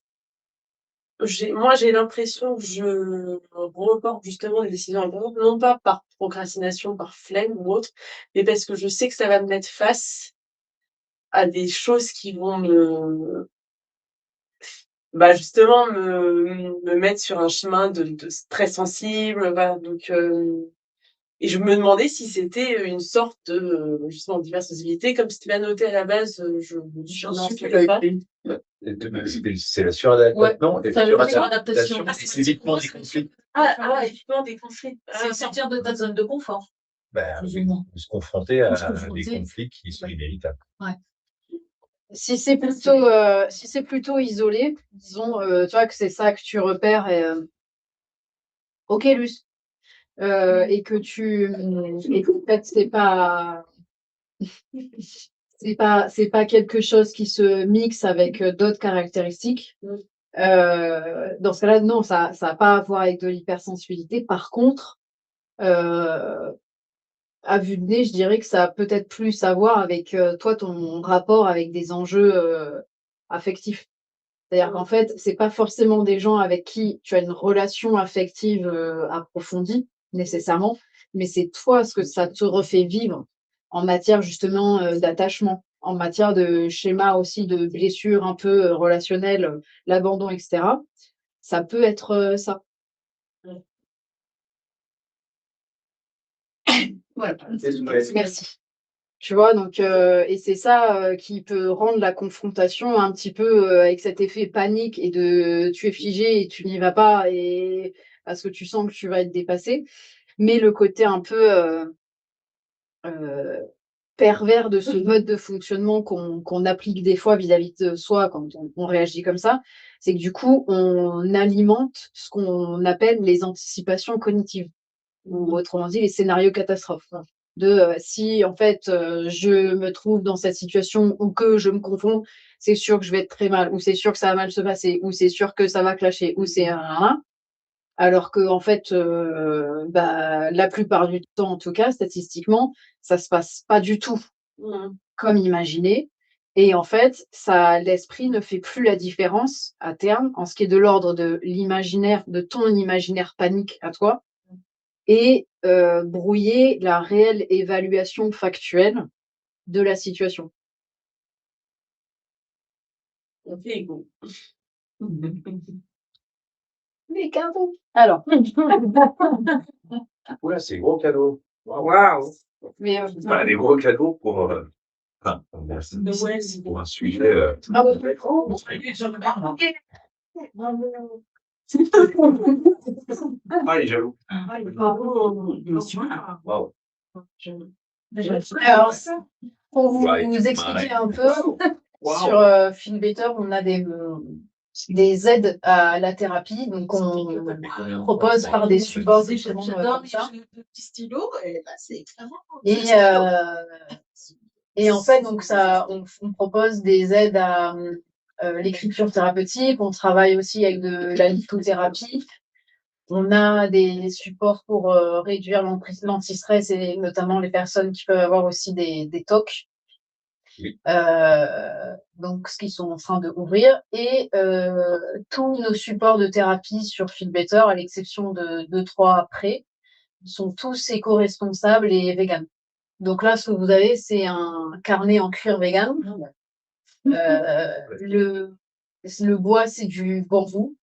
j'ai l'impression que je reporte justement les décisions importantes, non pas par procrastination, par flemme ou autre, mais parce que je sais que ça va me mettre face à des choses qui vont justement me mettre sur un chemin de très sensible, voilà, donc et je me demandais si c'était une sorte de, justement, d'hypersensibilité, comme c'était pas noté à la base, je me dis: «Non, c'était pas». C'est la suradaptation. Ouais, ça veut dire suradaptation. C'est l'évitement des conflits. Évitement des conflits. C'est sortir de ta zone de confort. Plus ou moins. Se confronter à Se confronter. des conflits qui sont inévitables. Si c'est plutôt isolé, disons, tu vois que c'est ça que tu repères et ok, Luce. Et que en fait, c'est pas quelque chose qui se mixe avec d'autres caractéristiques. Dans ce cas-là, non, ça a pas à voir avec de l'hypersensibilité. Par contre, à vue de nez, je dirais que ça a peut-être plus à voir avec toi, ton rapport avec des enjeux affectifs. C'est-à-dire qu'en fait, c'est pas forcément des gens avec qui tu as une relation affective approfondie, nécessairement, mais c'est toi ce que ça te refait vivre en matière justement d'attachement, en matière de schéma aussi de blessures un peu relationnelles, l'abandon, etc. Ça peut être ça. Voilà. Merci. Tu vois, donc, et c'est ça qui peut rendre la confrontation un petit peu avec cet effet panique et tu es figé et tu n'y vas pas et parce que tu sens que tu vas être dépassé. Mais le côté un peu pervers de ce mode de fonctionnement qu'on applique des fois vis-à-vis de soi quand on réagit comme ça, c'est que du coup, on alimente ce qu'on appelle les anticipations cognitives, ou autrement dit, les scénarios catastrophes. Si en fait je me trouve dans cette situation ou que je me confonds, c'est sûr que je vais être très mal, ou c'est sûr que ça va mal se passer, ou c'est sûr que ça va clasher, ou c'est alors que en fait, la plupart du temps, en tout cas, statistiquement, ça se passe pas du tout comme imaginé. Et en fait, l'esprit ne fait plus la différence à terme en ce qui est de l'ordre de l'imaginaire, de ton imaginaire panique à toi, et brouiller la réelle évaluation factuelle de la situation. On fait égaux. Les cadeaux. Alors, Oula, c'est gros cadeau. Waouh! mais Des gros cadeaux pour un sujet. ah ouais. Ah, il est jaloux. Waouh. Alors, pour vous Ouais, expliquer un peu, Wow. sur Finbetter, on a des aides à la thérapie, donc on propose par des supports différents comme ça. Le petit stylo, et là, c'est extrêmement. Et en fait, donc on propose des aides à l'écriture thérapeutique, on travaille aussi avec de la lithothérapie. On a des supports pour réduire l'antistress et notamment les personnes qui peuvent avoir aussi des TOC. Oui. Donc, ce qu'ils sont en train de ouvrir. Et tous nos supports de thérapie sur Feelbetter, à l'exception de 2-3 après, sont tous éco-responsables et vegan. Donc là, ce que vous avez, c'est un carnet en cuir vegan. Le bois, c'est du bambou.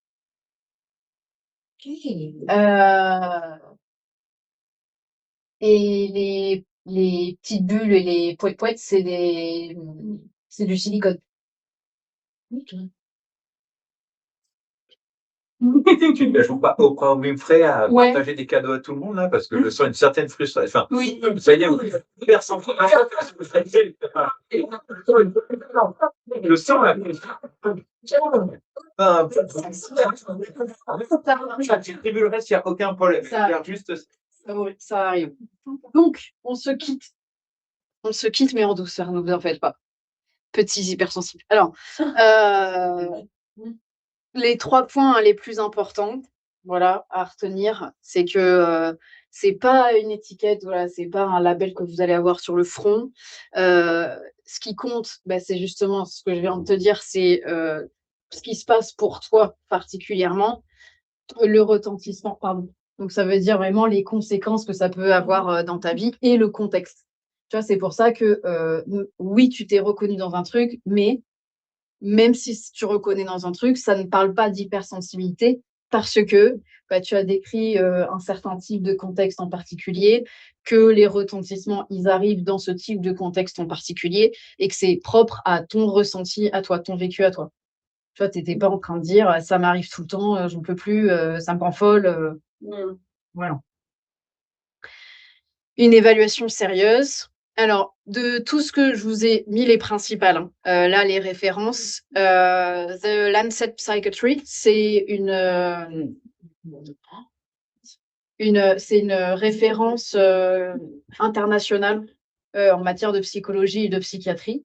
Et les petites bulles et les poètes, c'est du silicone. Je vous pas au premier frais à Ouais. partager des cadeaux à tout le monde, là, parce que je sens une certaine frustration. Enfin, Oui. ça y est, personne le sang, là. J'attribue le reste, il n'y a aucun problème. Ça- Je veux juste. Ça arrive. Donc, on se quitte. On se quitte, mais en douceur, ne vous en faites pas. Petits hypersensibles. Alors, les 3 points les plus importants, voilà, à retenir, c'est que c'est pas une étiquette, voilà, c'est pas un label que vous allez avoir sur le front. Ce qui compte, c'est justement ce que je viens de te dire, c'est ce qui se passe pour toi particulièrement, le retentissement, pardon. Donc, ça veut dire vraiment les conséquences que ça peut avoir dans ta vie et le contexte. Tu vois, c'est pour ça que oui, tu t'es reconnu dans un truc, mais même si tu reconnais dans un truc, ça ne parle pas d'hypersensibilité parce que tu as décrit un certain type de contexte en particulier, que les retentissements, ils arrivent dans ce type de contexte en particulier et que c'est propre à ton ressenti, à toi, ton vécu à toi. Tu vois, tu n'étais pas en train de dire ça m'arrive tout le temps, j'en peux plus, ça me rend folle. Voilà. Une évaluation sérieuse. Alors, de tout ce que je vous ai mis les principales, hein, là, les références, The Lancet Psychiatry, c'est une référence internationale en matière de psychologie et de psychiatrie,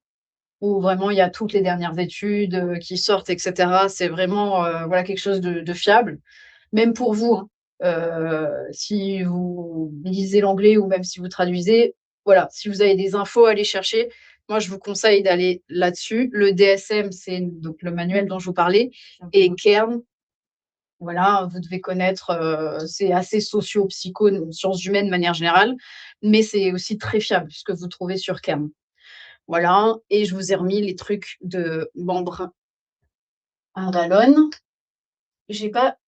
où vraiment il y a toutes les dernières études qui sortent, etc. C'est vraiment voilà, quelque chose de fiable, même pour vous. Hein. Si vous lisez l'anglais ou même si vous traduisez, voilà, si vous avez des infos à aller chercher, moi je vous conseille d'aller là-dessus. Le DSM, c'est donc le manuel dont je vous parlais, et Kern, voilà, vous devez connaître, c'est assez socio-psycho, sciences humaines de manière générale, mais c'est aussi très fiable ce que vous trouvez sur Kern. Voilà, et je vous ai remis les trucs de membre Andalone. J'ai pas.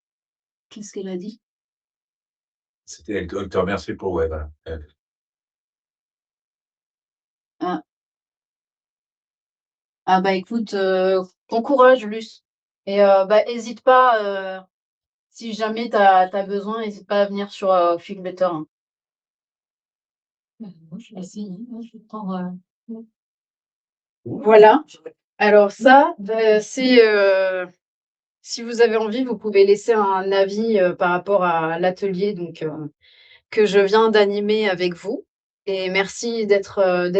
Qu'est-ce qu'elle a dit? Elle te remercie pour ouais, voilà. Écoute, bon courage, Luce. Et hésite pas, si jamais tu as besoin, n'hésite pas à venir sur Feelbetter. Hein. Je vais essayer, hein, je vais prendre. Voilà. Alors ça, c'est si vous avez envie, vous pouvez laisser un avis par rapport à l'atelier donc que je viens d'animer avec vous. Et merci d'être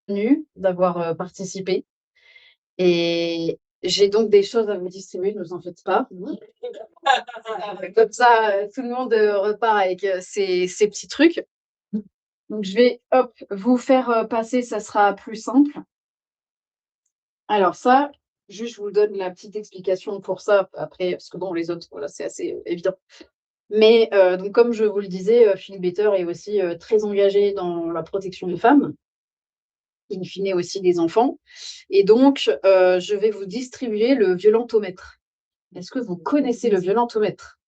venu, d'avoir participé. Et j'ai donc des choses à vous distribuer, ne vous en faites pas. Comme ça, tout le monde repart avec ses petits trucs. Donc, je vais vous faire passer, ça sera plus simple. Alors ça, juste je vous donne la petite explication pour ça après, parce que bon, les autres, voilà, c'est assez évident. Mais donc, comme je vous le disais, Feelbetter est aussi très engagé dans la protection des femmes, in fine aussi des enfants. Et donc, je vais vous distribuer le violentomètre. Est-ce que vous connaissez le violentomètre?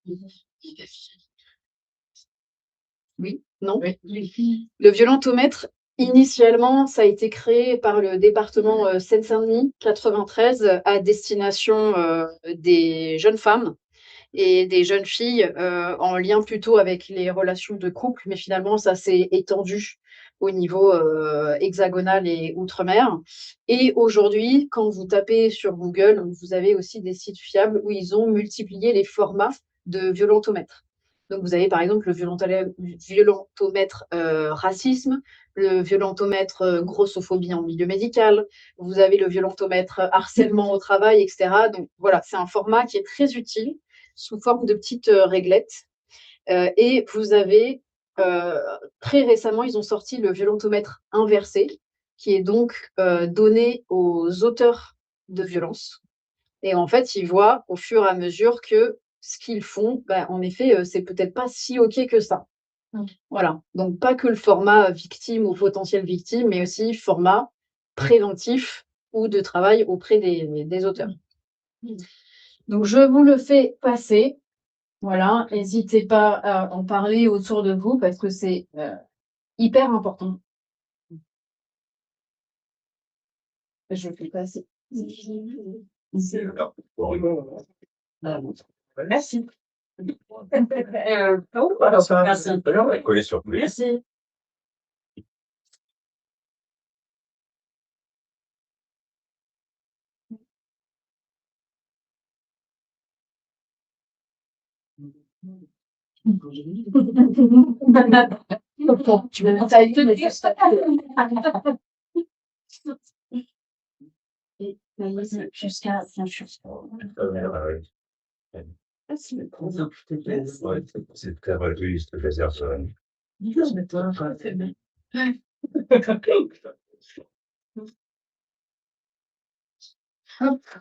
Oui, non? Oui. Le violentomètre, initialement, ça a été créé par le département Seine-Saint-Denis 93 à destination des jeunes femmes et des jeunes filles en lien plutôt avec les relations de couple, mais finalement, ça s'est étendu au niveau hexagonal et outre-mer. Et aujourd'hui, quand vous tapez sur Google, vous avez aussi des sites fiables où ils ont multiplié les formats de violentomètre. Donc, vous avez par exemple le violentomètre racisme, le violentomètre grossophobie en milieu médical, vous avez le violentomètre harcèlement au travail, etc. Donc, voilà, c'est un format qui est très utile sous forme de petites réglettes. Et vous avez très récemment, ils ont sorti le violentomètre inversé, qui est donc donné aux auteurs de violences. Et en fait, ils voient au fur et à mesure que ce qu'ils font, bah, en effet, c'est peut-être pas si OK que ça. Voilà. Donc, pas que le format victime ou potentielle victime, mais aussi format préventif ou de travail auprès des auteurs. Donc, je vous le fais passer. Voilà. N'hésitez pas à en parler autour de vous parce que c'est hyper important. Je le fais passer. Merci. Collé sur plus. Merci. Tu me montres avec le et jusqu'à C'est très réaliste, je veux dire, ça.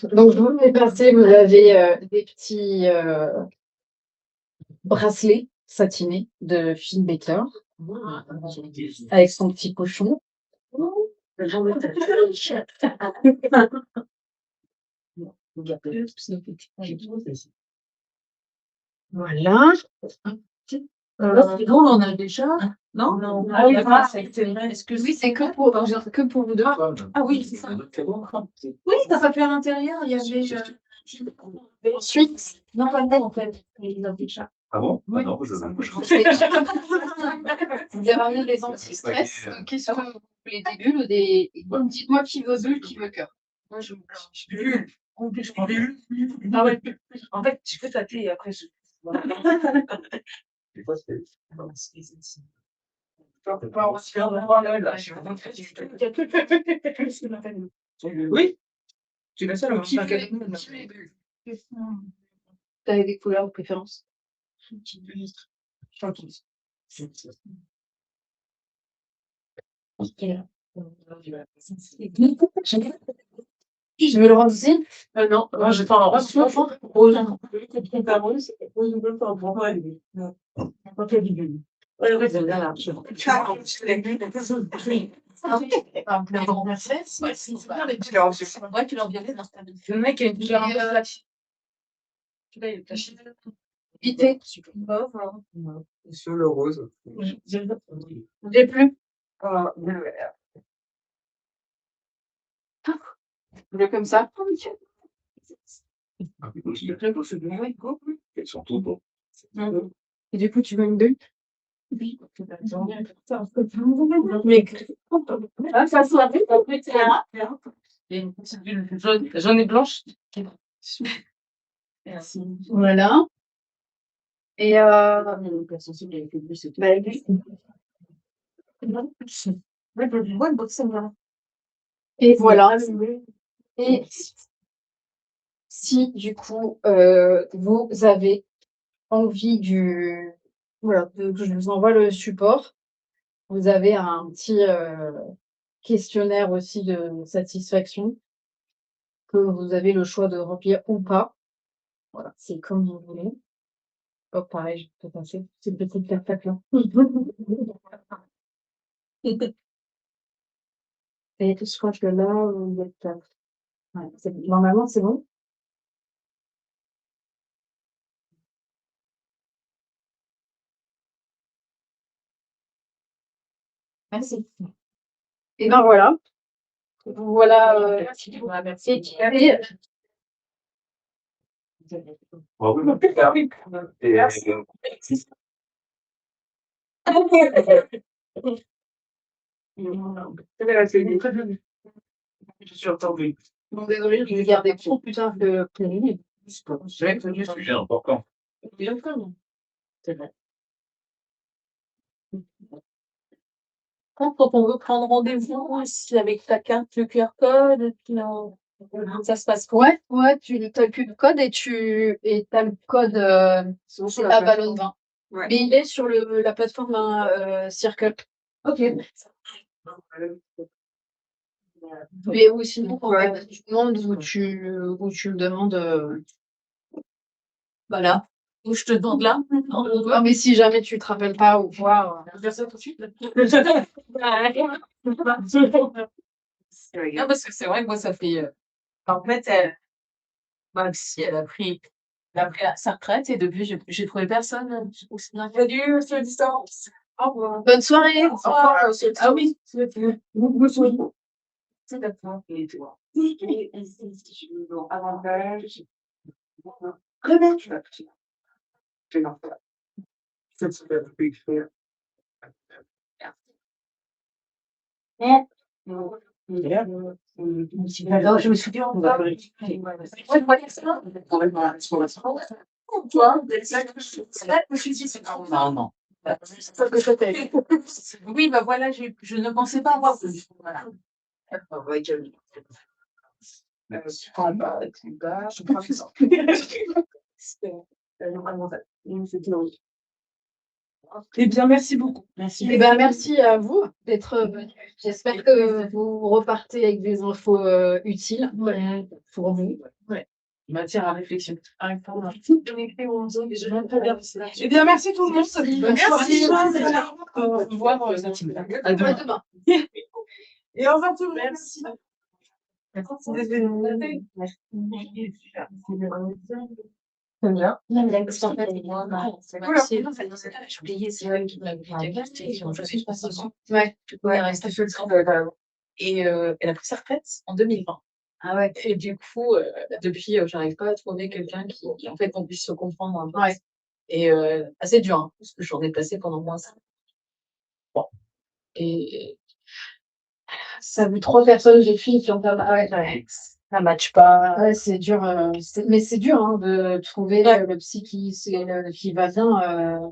Donc, je vous fais passer, vous avez des petits bracelets satinés de Finn Baker avec son petit cochon. Voilà. C'est bon, on en a déjà. Non? Ah oui, c'est vrai. Est-ce que Oui, c'est que pour vous deux. Ah oui, c'est ça. Oui, ça va faire à l'intérieur. Il y avait. Ensuite, Non, pas nous, en fait. Il a déjà. Ah bon? Oui. Ah non, je vous avez ramené les anti-stress. Qu'est-ce que vous voulez, des bulles ou des. Dites-moi qui veut bulle, qui veut cœur. Moi, je bulle. En plus, je prends des bulles. Ah ouais. En fait, je peux tâter et après, je. Des fois, c'est. Oui. Tu fais ça, le Qui veut les bulles? Vous avez des couleurs de préférence? Je veux le rendre aussi? Non, moi, je prends un rose. Rose. Pas rose. Rose, je veux pas. Pas que du bulles. Ouais, ouais, c'est bien là. Le mec a une couleur un peu Vité. Sur le rose. J'ai plus. Bleu comme ça. Ils sont tous bons. Et du coup, tu veux une bulle? Oui. Mais Ça soit et une petite bulle jaune et blanche. Merci. voilà. Et et voilà. Et si du coup vous avez envie voilà, que je vous envoie le support, vous avez un petit questionnaire aussi de satisfaction que vous avez le choix de remplir ou pas. Voilà, c'est comme vous voulez. Oh, pareil, je peux passer cette petite carte là. Et je crois que là, vous êtes. Ouais, normalement, c'est bon. Merci. Et ben voilà. Voilà. équipé. Oh, oui, oui. Et- Je suis entendu. Bon, désolé, je vais garder pour plus tard que prévu. C'est un sujet important. C'est vrai. Quand on veut prendre rendez-vous, si avec ta carte, le QR code, ça se passe quoi? Ouais, tu as le code et tu as le code Sur à la Ballon de vin. Ouais. Mais il est sur la plateforme Circle. Ok. Mais ou sinon, Ouais. tu demandes ou tu me demandes. Voilà. Ou je te demande là. Ah, mais si jamais tu te rappelles pas ou quoi. Je vais faire ça tout de suite. Non, parce que c'est vrai que moi, ça fait. En fait, si elle a pris sa retraite et depuis, j'ai trouvé personne aussi bien. Salut, sur distance. Au revoir. Bonne soirée. Au revoir. Ah oui. C'est d'accord. Et toi? Et ainsi, avantage. Comment tu vas faire? Je vais l'en faire. C'est super, je peux écrire. Alors, je me souviens encore. Ouais, voilà ça. Toi, je me suis dit, non, non. C'est ça que je fais. Oui, bah voilà, je ne pensais pas avoir plus. Voilà. Je prends ça. Eh bien, merci beaucoup. Merci. Eh ben, merci à vous d'être venus. J'espère que vous repartez avec des infos utiles pour vous. Matière à réflexion. Eh bien, merci tout le monde. Bonne soirée. Au revoir. À demain. Et au revoir tout le monde. Merci. C'est bien. J'ai oublié, c'est vrai qu'il m'a diagnostiqué. Je suis passée dessus. Ouais. Ouais, reste et elle a pris sa retraite en 2020. Ah ouais. Et du coup, depuis, j'arrive pas à trouver quelqu'un qui en fait, on puisse se comprendre un peu. Ouais. Et assez dur, hein, parce que j'en ai passé pendant moins 5 mois. Et Ça veut 3 personnes, j'ai filles qui ont pas. Ouais. ça matche pas. Ouais, c'est dur. Mais c'est dur hein, de trouver le psy qui va bien.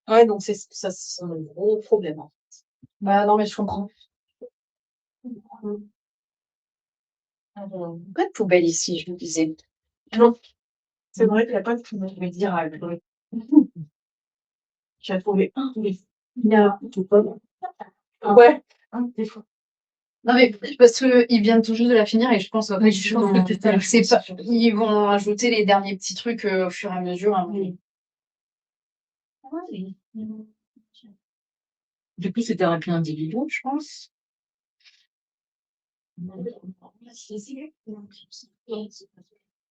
Ouais, donc ça, c'est un gros problème, hein. Bah non, mais je comprends. Pas de poubelle ici, je me disais. C'est vrai qu'il n'y a pas de tout me dire à lui. J'ai trouvé un des Ouais. des fois. Non, mais parce qu'ils viennent tout juste de la finir et je pense que c'est pas. Ils vont ajouter les derniers petits trucs au fur et à mesure. Hein. Du coup, c'est thérapie individuelle, je pense.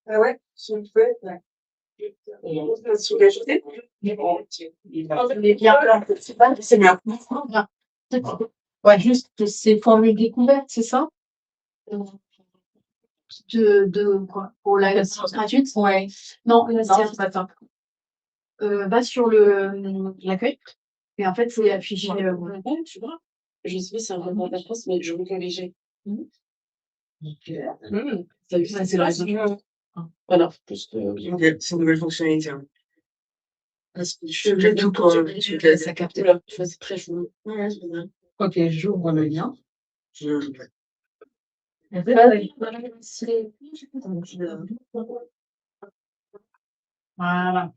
Ah ouais, je le fais. Ouais. Sous la journée. C'est bien. Ouais, juste ces formules découvertes, c'est ça? De quoi? Pour la séance gratuite? Ouais. Non, la Non, séance. c'est pas ça. Va sur l'accueil. Et en fait, c'est affiché. Tu vois, je sais pas si c'est un moment de France, mais je veux corriger. C'est le réseau. Voilà, parce que. C'est une nouvelle fonctionnalité. Hein. Je vais tout pour ça capte. Oula, c'est très chaud. Ouais, c'est bien. Ok, j'ouvre le lien. Voilà.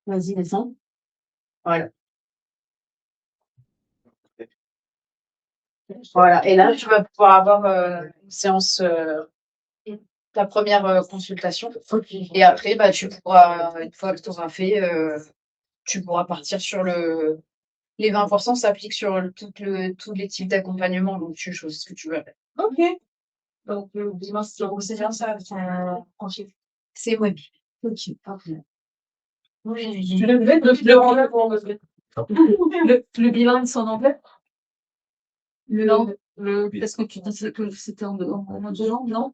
Vas-y, descends. Voilà. Voilà. Et là, tu vas pouvoir avoir une séance, ta première consultation. Et après, bah, tu pourras, une fois que tu auras fait, tu pourras partir sur les 20% s'appliquent sur tous les types d'accompagnement, donc tu choisis ce que tu veux. Ok. Donc, dis-moi si c'est bien ça, C'est web. Ok, parfait. Le bilan, c'est en anglais? Parce que tu disais que c'était en anglais, non?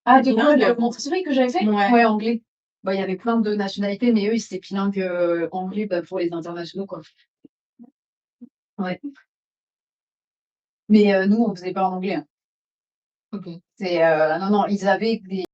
Ah, du coup, c'est vrai que j'avais fait? Ouais. Ouais, anglais. Bah, il y avait plein de nationalités, mais eux, ils étaient bilingues anglais bah, pour les internationaux, quoi. Ouais. Mais nous, on faisait pas en anglais. Hein. Ok. Non, non, ils avaient des